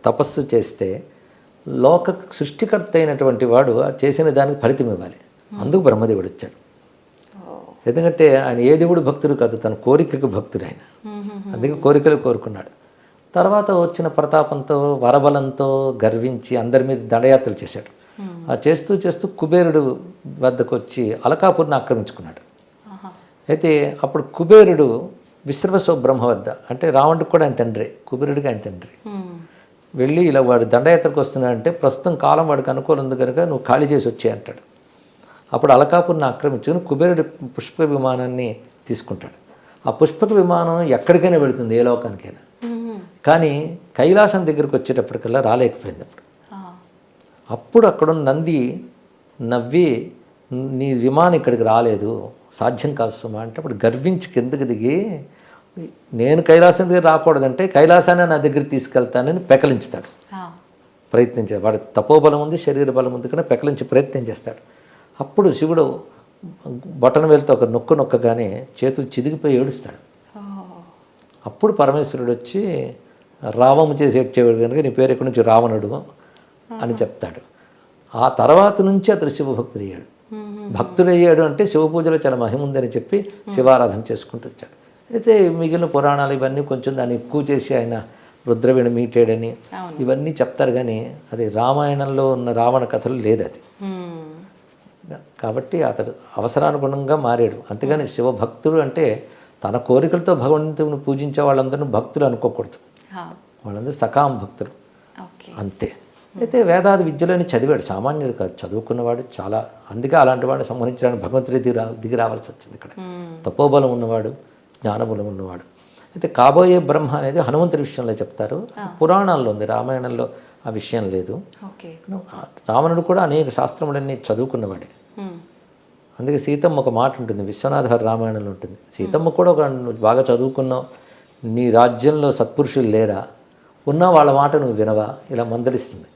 తపస్సు చేస్తే లోక సృష్టికర్త అయినటువంటి వాడు చేసిన దానికి ఫలితం ఇవ్వాలి. అందుకు బ్రహ్మదేవుడు వచ్చాడు. ఎందుకంటే ఆయన ఏ దేవుడు భక్తుడు కాదు, తన కోరికకు భక్తుడు ఆయన. అందుకే కోరికలు కోరుకున్నాడు. తర్వాత వచ్చిన ప్రతాపంతో వరబలంతో గర్వించి అందరి మీద దండయాత్రలు చేశాడు. ఆ చేస్తూ చేస్తూ కుబేరుడు వద్దకు వచ్చి అలకాపురిని ఆక్రమించుకున్నాడు. అయితే అప్పుడు కుబేరుడు విశ్రవసో బ్రహ్మ వద్ద, అంటే రావణుడికి కూడా ఆయన తండ్రి, కుబేరుడికి ఆయన తండ్రి, వెళ్ళి ఇలా వాడు దండయాత్రకు వస్తున్నాడంటే ప్రస్తుతం కాలం వాడికి అనుకూలం ఉంది కనుక నువ్వు ఖాళీ చేసి వచ్చే అంటాడు. అప్పుడు అలకాపురిని ఆక్రమించుకుని కుబేరుడి పుష్పక విమానాన్ని తీసుకుంటాడు. ఆ పుష్పక విమానం ఎక్కడికైనా వెళుతుంది, ఏ లోకానికైనా. కానీ కైలాసం దగ్గరికి వచ్చేటప్పటికల్లా రాలేకపోయింది. అప్పుడు అక్కడ నంది నవ్వి, నీ విమానం ఇక్కడికి రాలేదు, సాధ్యం కాదు సుమా అంటే, అప్పుడు గర్వించి కిందకి దిగి, నేను కైలాసం దగ్గర రాకూడదంటే కైలాసాన్ని నా దగ్గర తీసుకెళ్తానని పెకలించుతాడు. ప్రయత్నించాడు. వాడి తపోబలం ఉంది, శరీర బలం ఉంది కానీ పెకలించి ప్రయత్నం చేస్తాడు. అప్పుడు శివుడు బొటన వేలుతో ఒక నొక్కగానే చేతులు చిదిగిపోయి ఏడుస్తాడు. అప్పుడు పరమేశ్వరుడు వచ్చి రావము చేసి ఏడ్చేవాడు కనుక నీ పేరు ఎక్కడి నుంచి రావణుడు అని చెప్తాడు. ఆ తర్వాత నుంచి అతడు శివభక్తుడు అయ్యాడు. భక్తుడయ్యాడు అంటే శివ పూజలో చాలా మహిమ ఉందని చెప్పి శివారాధన చేసుకుంటూ వచ్చాడు. అయితే మిగిలిన పురాణాలు ఇవన్నీ కొంచెం దాన్ని ఎక్కువ చేసి ఆయన రుద్రవీణ మీటాడని ఇవన్నీ చెప్తారు, కానీ అది రామాయణంలో ఉన్న రావణ కథలు లేదు అది. కాబట్టి అతడు అవసరానుగుణంగా మారాడు. అంతేగాని శివభక్తుడు అంటే తన కోరికలతో భగవంతుని పూజించే వాళ్ళందరూ భక్తులు అనుకోకూడదు. వాళ్ళందరూ సకామ భక్తులు అంతే. అయితే వేదాది విద్యలని చదివాడు, సామాన్యుడు కాదు, చదువుకున్నవాడు చాలా. అందుకే అలాంటి వాడిని సంహరించడానికి భగవంతుడి దిగి రావాల్సి వచ్చింది. ఇక్కడ తపోబలం ఉన్నవాడు, జ్ఞానబలం ఉన్నవాడు. అయితే కాబోయే బ్రహ్మ అనేది హనుమంతుడి విషయంలో చెప్తారు, పురాణాల్లో ఉంది, రామాయణంలో ఆ విషయం లేదు. రావణుడు కూడా అనేక శాస్త్రములన్నీ చదువుకున్నవాడే. అందుకే సీతమ్మ ఒక మాట ఉంటుంది, విశ్వనాథ రామాయణంలో ఉంటుంది. సీతమ్మ కూడా ఒక బాగా చదువుకున్నావు, నీ రాజ్యంలో సత్పురుషులు లేరా, ఉన్నా వాళ్ళ మాట నువ్వు వినవా, ఇలా మందలిస్తుంది.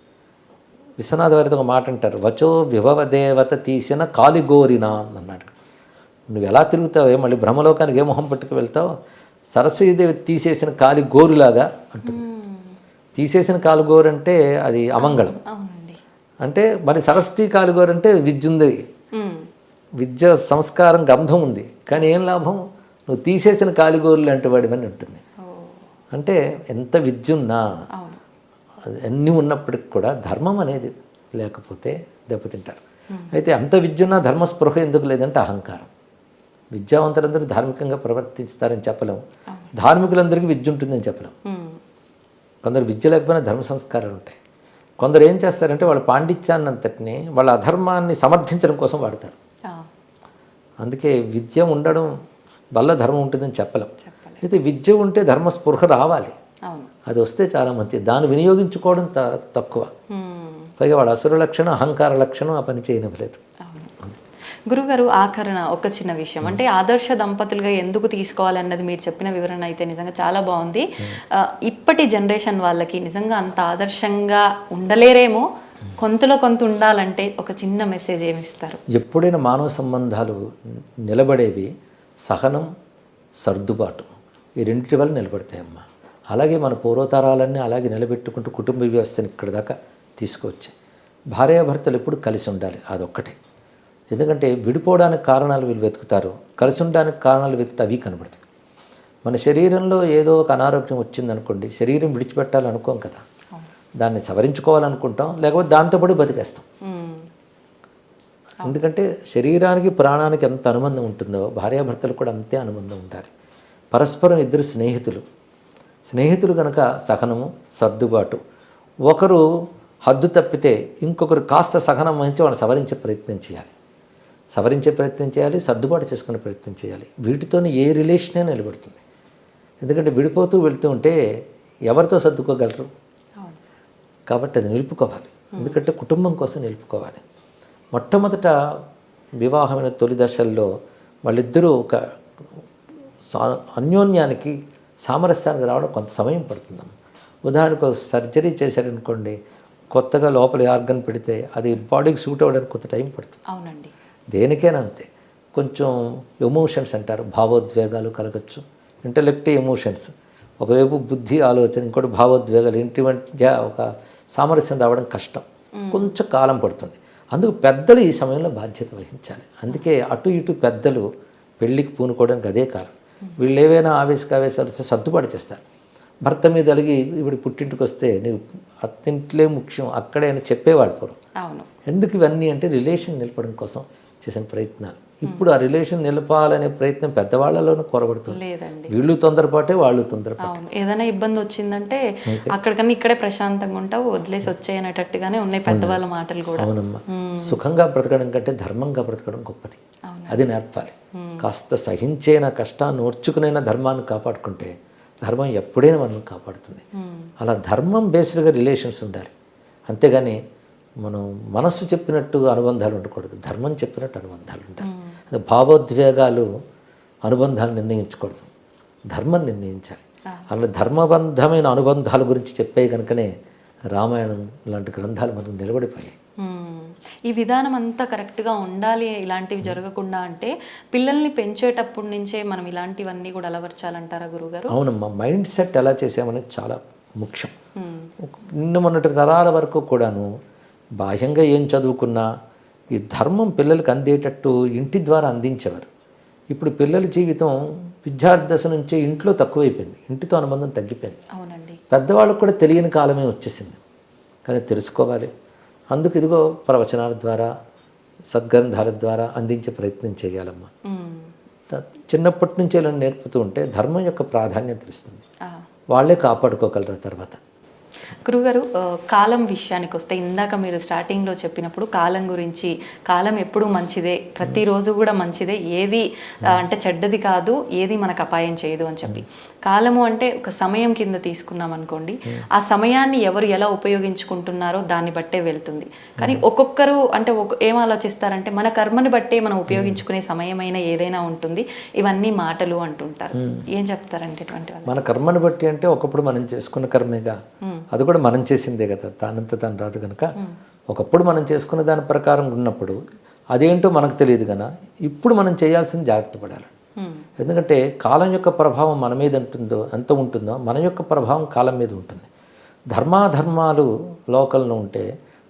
విశ్వనాథ వారితో ఒక మాట అంటారు, వచో విభవ దేవత తీసిన కాలిగోరినా అన్నాడు. నువ్వు ఎలా తిరుగుతావే, మళ్ళీ బ్రహ్మలోకానికి ఏ మొహం పట్టుకు వెళ్తావు, సరస్వతీదేవి తీసేసిన కాలిగోరులాగా అంటుంది. తీసేసిన కాలుగోరు అంటే అది అమంగళం. అంటే మరి సరస్వతి కాలుగోరు అంటే విద్య ఉంది, విద్య సంస్కారం గంధం ఉంది, కానీ ఏం లాభం, నువ్వు తీసేసిన కాలిగోరులు లాంటి వాడివని ఉంటుంది. అంటే ఎంత విద్య ఉన్నా అన్నీ ఉన్నప్పటికి కూడా ధర్మం అనేది లేకపోతే దెబ్బతింటారు. అయితే అంత విద్య ఉన్నా ధర్మస్పృహ ఎందుకు లేదంటే అహంకారం. విద్యావంతులందరూ ధార్మికంగా ప్రవర్తిస్తారని చెప్పలేం, ధార్మికులందరికీ విద్య ఉంటుందని చెప్పలేం. కొందరు విద్య లేకపోయినా ధర్మ సంస్కారాలు ఉంటాయి. కొందరు ఏం చేస్తారంటే వాళ్ళ పాండిత్యాన్ని అంతటిని వాళ్ళ అధర్మాన్ని సమర్థించడం కోసం వాడతారు. అందుకే విద్య ఉండడం వల్ల ధర్మం ఉంటుందని చెప్పలేం. అయితే విద్య ఉంటే ధర్మస్పృహ రావాలి, అది వస్తే చాలా మంచిది. దాన్ని వినియోగించుకోవడం తక్కువ. పైగా వాడు అసుర లక్షణం, అహంకార లక్షణం, ఆ పని చేయనివ్వలేదు. గురుగారు, ఆఖరణ ఒక చిన్న విషయం, అంటే ఆదర్శ దంపతులుగా ఎందుకు తీసుకోవాలన్నది మీరు చెప్పిన వివరణ అయితే నిజంగా చాలా బాగుంది. ఇప్పటి జనరేషన్ వాళ్ళకి నిజంగా అంత ఆదర్శంగా ఉండలేరేమో, కొంతలో కొంత ఉండాలంటే ఒక చిన్న మెసేజ్ ఏమిస్తారు? ఎప్పుడైనా మానవ సంబంధాలు నిలబడేవి సహనం, సర్దుబాటు, ఈ రెండింటి వల్ల నిలబడతాయమ్మా. అలాగే మన పూర్వతరాలన్నీ అలాగే నిలబెట్టుకుంటూ కుటుంబ వ్యవస్థని ఇక్కడ దాకా తీసుకొచ్చాయి. భార్యాభర్తలు ఎప్పుడు కలిసి ఉండాలి, అదొక్కటే. ఎందుకంటే విడిపోవడానికి కారణాలు వీళ్ళు వెతుకుతారు, కలిసి ఉండడానికి కారణాలు వెతుకుతే అవి కనబడతాయి. మన శరీరంలో ఏదో ఒక అనారోగ్యం వచ్చిందనుకోండి, శరీరం విడిచిపెట్టాలనుకోం కదా, దాన్ని సవరించుకోవాలనుకుంటాం, లేకపోతే దాంతోపాటు బతికేస్తాం. ఎందుకంటే శరీరానికి ప్రాణానికి ఎంత అనుబంధం ఉంటుందో భార్యాభర్తలు కూడా అంతే అనుబంధం ఉండాలి. పరస్పరం ఇద్దరు స్నేహితులు కనుక సహనము, సర్దుబాటు. ఒకరు హద్దు తప్పితే ఇంకొకరు కాస్త సహనం వహించి వాళ్ళని సవరించే ప్రయత్నం చేయాలి, సర్దుబాటు చేసుకునే ప్రయత్నం చేయాలి. వీటితోనే ఏ రిలేషనే నిలబడుతుంది. ఎందుకంటే విడిపోతూ వెళ్తూ ఉంటే ఎవరితో సర్దుకోగలరు? కాబట్టి అది నిలుపుకోవాలి. ఎందుకంటే కుటుంబం కోసం నిలుపుకోవాలి. మొట్టమొదట వివాహమైన తొలి దశల్లో వాళ్ళిద్దరూ ఒక అన్యోన్యానికి, సామరస్యానికి రావడం కొంత సమయం పడుతుందమ్మ. ఉదాహరణకు సర్జరీ చేశారనుకోండి, కొత్తగా లోపల ఆర్గన్ పెడితే అది బాడీకి సూట్ అవ్వడానికి కొంత టైం పడుతుంది. అవునండి. దేనికైనా అంతే. కొంచెం ఎమోషన్స్ అంటారు, భావోద్వేగాలు కలగచ్చు. ఇంటలెక్ట్, ఎమోషన్స్, ఒకవైపు బుద్ధి ఆలోచన, ఇంకోటి భావోద్వేగాలు, ఇంటి మధ్య ఒక సామరస్యం రావడం కష్టం, కొంచెం కాలం పడుతుంది. అందుకు పెద్దలు ఈ సమయంలో బాధ్యత వహించాలి. అందుకే అటు ఇటు పెద్దలు పెళ్ళికి పూనుకోవడానికి అదే కారణం. వీళ్ళు ఏవైనా ఆవేశాలు వస్తే సర్దుబాటు చేస్తారు. భర్త మీద అలిగి ఇప్పుడు పుట్టింటికి వస్తే నీవు అత్తింట్లే ముఖ్యం అక్కడే అని చెప్పేవాడు పూర్వం. అవును. ఎందుకు ఇవన్నీ అంటే రిలేషన్ నిలపడం కోసం చేసిన ప్రయత్నాలు. ఇప్పుడు ఆ రిలేషన్ నిలపాలనే ప్రయత్నం పెద్దవాళ్లలోనూ కొరబడుతుంది. వీళ్ళు తొందరపాటే, వాళ్ళు తొందరపాటే. ఏదైనా ఇబ్బంది వచ్చిందంటే అక్కడికన్నా ఇక్కడే ప్రశాంతంగా ఉంటావు, వదిలేసి వచ్చేయనట్టుగానే ఉన్నాయి పెద్దవాళ్ళ మాటలు కూడా. అవునమ్మా. సుఖంగా బ్రతకడం కంటే ధర్మంగా బ్రతకడం గొప్పది. అది నేర్పాలి. కాస్త సహించేన కష్టాన్ని ఓర్చుకునైనా ధర్మాన్ని కాపాడుకుంటే ధర్మం ఎప్పుడైనా మనం కాపాడుతుంది. అలా ధర్మం బేస్డ్గా రిలేషన్స్ ఉండాలి. అంతేగాని మనం మనస్సు చెప్పినట్టు అనుబంధాలు ఉండకూడదు, ధర్మం చెప్పినట్టు అనుబంధాలు ఉండాలి. అది భావోద్వేగాలు అనుబంధాలు నిర్ణయించకూడదు, ధర్మం నిర్ణయించాలి. అలా ధర్మబంధమైన అనుబంధాల గురించి చెప్పే కనుకనే రామాయణం లాంటి గ్రంథాలు మనకు నిలబడిపోయాయి. ఈ విధానం అంతా కరెక్ట్గా ఉండాలి, ఇలాంటివి జరగకుండా అంటే పిల్లల్ని పెంచేటప్పటి నుంచే మనం ఇలాంటివన్నీ కూడా అలవర్చాలంటారా గురుగారు? అవునమ్మా. మైండ్ సెట్ ఎలా చేసామనేది చాలా ముఖ్యం. నిన్న మొన్నటి తరాల వరకు కూడాను బాహ్యంగా ఏం చదువుకున్నా ఈ ధర్మం పిల్లలకు అందేటట్టు ఇంటి ద్వారా అందించేవారు. ఇప్పుడు పిల్లల జీవితం విద్యార్థి దశ నుంచే ఇంట్లో తక్కువైపోయింది, ఇంటితో అనుబంధం తగ్గిపోయింది. అవునండి. పెద్దవాళ్ళకు కూడా తెలియని కాలమే వచ్చేసింది. కానీ తెలుసుకోవాలి. అందుకు ఇదిగో ప్రవచనాల ద్వారా, సద్గ్రంథాల ద్వారా అందించే ప్రయత్నం చేయాలమ్మా. చిన్నప్పటి నుంచి ఇలా నేర్పుతూ ఉంటే ధర్మం యొక్క ప్రాధాన్యత తెలుస్తుంది, వాళ్ళే కాపాడుకోగలరు తర్వాత. గురుగారు, కాలం విషయానికి వస్తే ఇందాక మీరు స్టార్టింగ్లో చెప్పినప్పుడు కాలం గురించి, కాలం ఎప్పుడూ మంచిదే, ప్రతిరోజు కూడా మంచిదే, ఏది అంటే చెడ్డది కాదు, ఏది మనకు అపాయం చేయదు అని చెప్పి. కాలము అంటే ఒక సమయం కింద తీసుకున్నాం అనుకోండి, ఆ సమయాన్ని ఎవరు ఎలా ఉపయోగించుకుంటున్నారో దాన్ని బట్టే వెళ్తుంది. కానీ ఒక్కొక్కరు అంటే ఏం ఆలోచిస్తారంటే మన కర్మని బట్టే మనం ఉపయోగించుకునే సమయమైన ఏదైనా ఉంటుంది, ఇవన్నీ మాటలు అంటుంటారు. ఏం చెప్తారంటే ఇటువంటి వాళ్ళు? మన కర్మని బట్టి అంటే ఒకప్పుడు మనం చేసుకున్న కర్మేగా, అది కూడా మనం చేసిందే కదా, తానంత తాను రాదు కనుక ఒకప్పుడు మనం చేసుకున్న దాని ప్రకారం ఉన్నప్పుడు అదేంటో మనకు తెలియదు కనుక ఇప్పుడు మనం చేయాల్సింది జాగ్రత్త పడాలి. ఎందుకంటే కాలం యొక్క ప్రభావం మన మీద ఎంత ఉంటుందో మన యొక్క ప్రభావం కాలం మీద ఉంటుంది. ధర్మాధర్మాలు లోకల్లో ఉంటే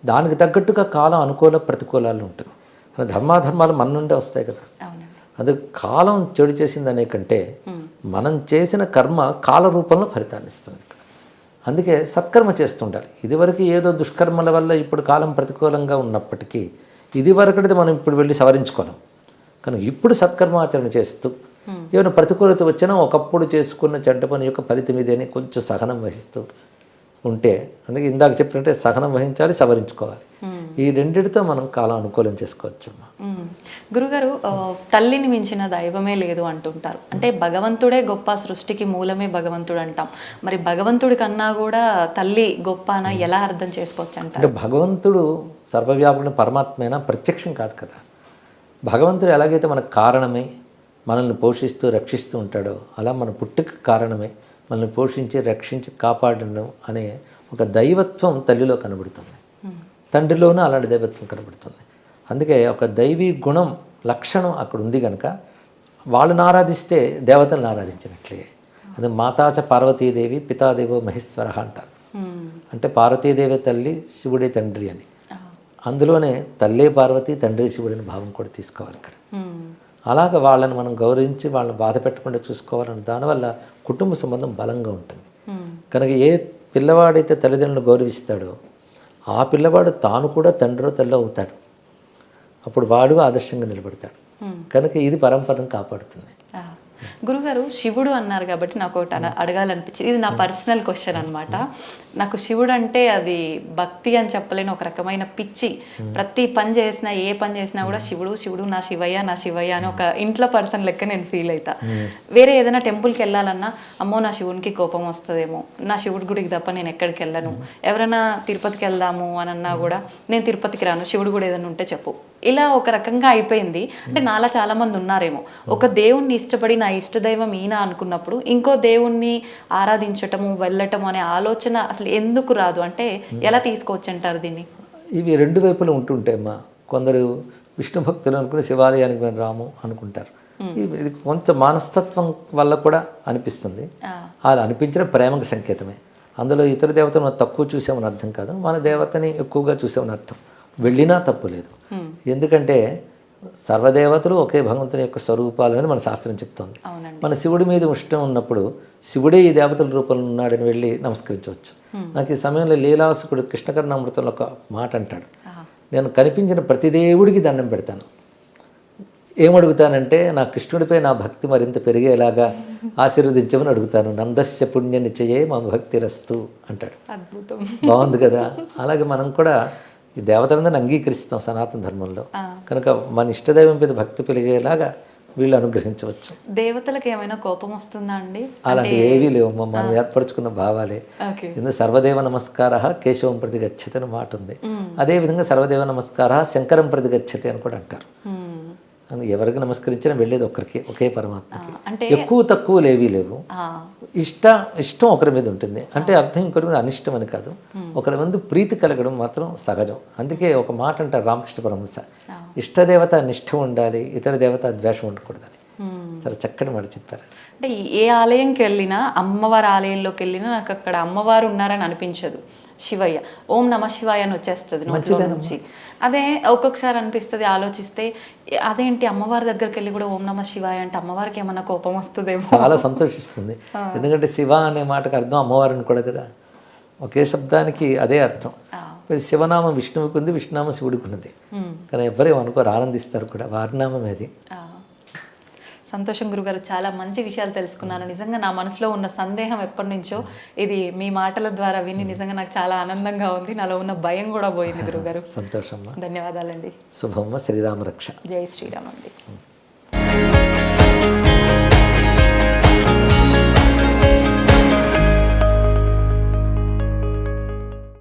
దానికి తగ్గట్టుగా కాలం అనుకూల ప్రతికూలాలు ఉంటుంది. ధర్మాధర్మాలు మన నుండే వస్తాయి కదా. అది కాలం చెడు చేసిందనే కంటే మనం చేసిన కర్మ కాల రూపంలో ఫలితాన్ని ఇస్తుంది. అందుకే సత్కర్మ చేస్తుండాలి. ఇదివరకు ఏదో దుష్కర్మల వల్ల ఇప్పుడు కాలం ప్రతికూలంగా ఉన్నప్పటికీ ఇదివరకటిది మనం ఇప్పుడు వెళ్ళి సవరించుకోలేం. కానీ ఇప్పుడు సత్కర్మాచరణ చేస్తూ ఏమైనా ప్రతికూలత వచ్చినా ఒకప్పుడు చేసుకున్న చెడ్డ పని యొక్క ఫలితం ఇదేని కొంచెం సహనం వహిస్తూ ఉంటే, అందుకే ఇందాక చెప్పినట్టే సహనం వహించాలి, సవరించుకోవాలి. ఈ రెండిటితో మనం కాలం అనుకూలం చేసుకోవచ్చమ్మా. గురుగారు, తల్లిని మించిన దైవమే లేదు అంటుంటారు. అంటే భగవంతుడే గొప్ప, సృష్టికి మూలమే భగవంతుడు అంటాం. మరి భగవంతుడి కన్నా కూడా తల్లి గొప్పనా ఎలా అర్థం చేసుకోవచ్చు అంటారు? అంటే భగవంతుడు సర్వవ్యాపకుడు పరమాత్మైనా ప్రత్యక్షం కాదు కదా. భగవంతుడు ఎలాగైతే మనకు కారణమై మనల్ని పోషిస్తూ రక్షిస్తూ ఉంటాడో అలా మన పుట్టుక కారణమై మనల్ని పోషించి రక్షించి కాపాడడం అనే ఒక దైవత్వం తల్లిలో కనబడుతుంది, తండ్రిలోనూ అలాంటి దైవత్వం కనబడుతుంది. అందుకే ఒక దైవీ గుణం లక్షణం అక్కడ ఉంది కనుక వాళ్ళని ఆరాధిస్తే దేవతలను ఆరాధించినట్లే. అది మాతాచ పార్వతీదేవి పితాదేవో మహేశ్వర అంటారు. అంటే పార్వతీదేవి తల్లి, శివుడే తండ్రి అని. అందులోనే తల్లే పార్వతి, తండ్రి శివుడిని భావం కూడా తీసుకోవాలి ఇక్కడ. అలాగ వాళ్ళని మనం గౌరవించి వాళ్ళని బాధ పెట్టకుండా చూసుకోవాలని, దానివల్ల కుటుంబ సంబంధం బలంగా ఉంటుంది. కనుక ఏ పిల్లవాడైతే తల్లిదండ్రులను గౌరవిస్తాడో ఆ పిల్లవాడు తాను కూడా తండ్రో తల్లి అవుతాడు. అప్పుడు వాడు ఆదర్శంగా నిలబడతాడు. కనుక ఇది పరంపరను కాపాడుతుంది. గురుగారు శివుడు అన్నారు కాబట్టి నాకు ఒకటి అడగాలనిపించింది. ఇది నా పర్సనల్ క్వశ్చన్ అనమాట. నాకు శివుడు అంటే అది భక్తి అని చెప్పలేని ఒక రకమైన పిచ్చి. ప్రతి పని చేసినా, ఏ పని చేసినా కూడా శివుడు శివుడు, నా శివయ్య నా శివయ్య అని ఒక ఇంట్లో పర్సన్ లెక్క నేను ఫీల్ అవుతా. వేరే ఏదైనా టెంపుల్కి వెళ్ళాలన్నా అమ్మో నా శివునికి కోపం వస్తుందేమో, నా శివుడి గుడికి తప్ప నేను ఎక్కడికి వెళ్ళను, ఎవరైనా తిరుపతికి వెళ్దాము అని అన్నా కూడా నేను తిరుపతికి రాను, శివుడు కూడా ఏదైనా ఉంటే చెప్పు. ఇలా ఒక రకంగా అయిపోయింది. అంటే నాలా చాలా మంది ఉన్నారేమో, ఒక దేవుణ్ణి ఇష్టపడి నా ఇష్టదైవం ఈయన అనుకున్నప్పుడు ఇంకో దేవుణ్ణి ఆరాధించటము వెళ్ళటము అనే ఆలోచన అసలు ఎందుకు రాదు? అంటే ఎలా తీసుకోవచ్చు అంటారు దీన్ని? ఇవి రెండు వైపులు ఉంటుంటాయమ్మా. కొందరు విష్ణు భక్తులు అనుకుని శివాలయానికి మేము రాము అనుకుంటారు. ఇది కొంచెం మనస్తత్వం వల్ల కూడా అనిపిస్తుంది. అలా అనిపించిన ప్రేమకు సంకేతమే. అందులో ఇతర దేవతను మనం తక్కువ చూసామని అర్థం కాదు, మన దేవతని ఎక్కువగా చూసామని అర్థం. వెళ్ళినా తప్పు లేదు. ఎందుకంటే సర్వదేవతలు ఒకే భగవంతుని యొక్క స్వరూపాలు అనేది మన శాస్త్రం చెప్తోంది. మన శివుడి మీద ఇష్టం ఉన్నప్పుడు శివుడే ఈ దేవతల రూపంలో ఉన్నాడని వెళ్ళి నమస్కరించవచ్చు. నాకు ఈ సమయంలో లీలాసుకుడు కృష్ణకర్ణామృతంలో ఒక మాట అంటాడు, నేను కనిపించిన ప్రతి దేవుడికి దండం పెడతాను. ఏమడుగుతానంటే నా కృష్ణుడిపై నా భక్తి మరింత పెరిగేలాగా ఆశీర్వదించమని అడుగుతాను. నందస్య పుణ్య నిశ్చయే మా భక్తి రస్తు అంటాడు. అద్భుతం, బాగుంది కదా. అలాగే మనం కూడా ఈ దేవతలందరినీ అంగీకరిస్తాం సనాతన ధర్మంలో. కనుక మన ఇష్టదైవం మీద భక్తి పెరిగేలాగా వీళ్ళు అనుగ్రహించవచ్చు. దేవతలకు ఏమైనా కోపం వస్తుందా అండి? అలాంటివి ఏవీ లేవు, మనం ఏర్పరచుకున్న భావాలే. ఎందుకు సర్వదేవ నమస్కార కేశవం ప్రతి గచ్చతి అని మాట ఉంది. అదేవిధంగా సర్వదేవ నమస్కార శంకరం ప్రతి గచ్చతి అని కూడా అంటారు. ఎవరికి నమస్కరించినా వెళ్ళేది ఒక్కరికి, ఒకే పరమాత్మకి. ఎక్కువ తక్కువలు ఏవీ లేవు. ఇష్టం ఒకరి మీద ఉంటుంది అంటే అర్థం ఇంకొకరి మీద అనిష్టం అని కాదు. ఒకరి మీద ప్రీతి కలగడం మాత్రం సహజం. అందుకే ఒక మాట అంటారు రామకృష్ణ పరమహంస, ఇష్టదేవత నిష్ఠ ఉండాలి, ఇతర దేవత ద్వేషం ఉండకూడదని. చాలా చక్కటి మాట చెప్పారు. అంటే ఏ ఆలయంకి వెళ్ళినా, అమ్మవారి ఆలయంలోకి వెళ్ళినా నాకు అక్కడ అమ్మవారు ఉన్నారని అనిపించదు. శివయ్య ఓం నమ శివాయ అని వచ్చేస్తుంది నోట్లో నుంచి. అదే ఒక్కొక్కసారి అనిపిస్తుంది ఆలోచిస్తే, అదేంటి అమ్మవారి దగ్గరికి వెళ్ళి కూడా ఓం నమ శివాయ అంటే అమ్మవారికి ఏమన్నా కోపం వస్తుందేమో. చాలా సంతోషిస్తుంది. ఎందుకంటే శివ అనే మాటకు అర్థం అమ్మవారిని కూడా కదా, ఒకే శబ్దానికి అదే అర్థం. శివనామం విష్ణువుకి ఉంది, విష్ణునామం శివుడికి ఉన్నది. కానీ ఎవరేమో అనుకోరు, ఆనందిస్తారు కూడా. వారినామం అది. సంతోషం గురుగారు, చాలా మంచి విషయాలు తెలుసుకున్నాను. నిజంగా నా మనసులో ఉన్న సందేహం ఎప్పటి నుంచో ఇది మీ మాటల ద్వారా విని నిజంగా నాకు చాలా ఆనందంగా ఉంది. నాలో ఉన్న భయం కూడా పోయింది గురుగారు. సంతోషమ్మా, ధన్యవాదాలండి. శుభమ్మ. శ్రీరామ రక్ష. జై శ్రీరామ్ అండి.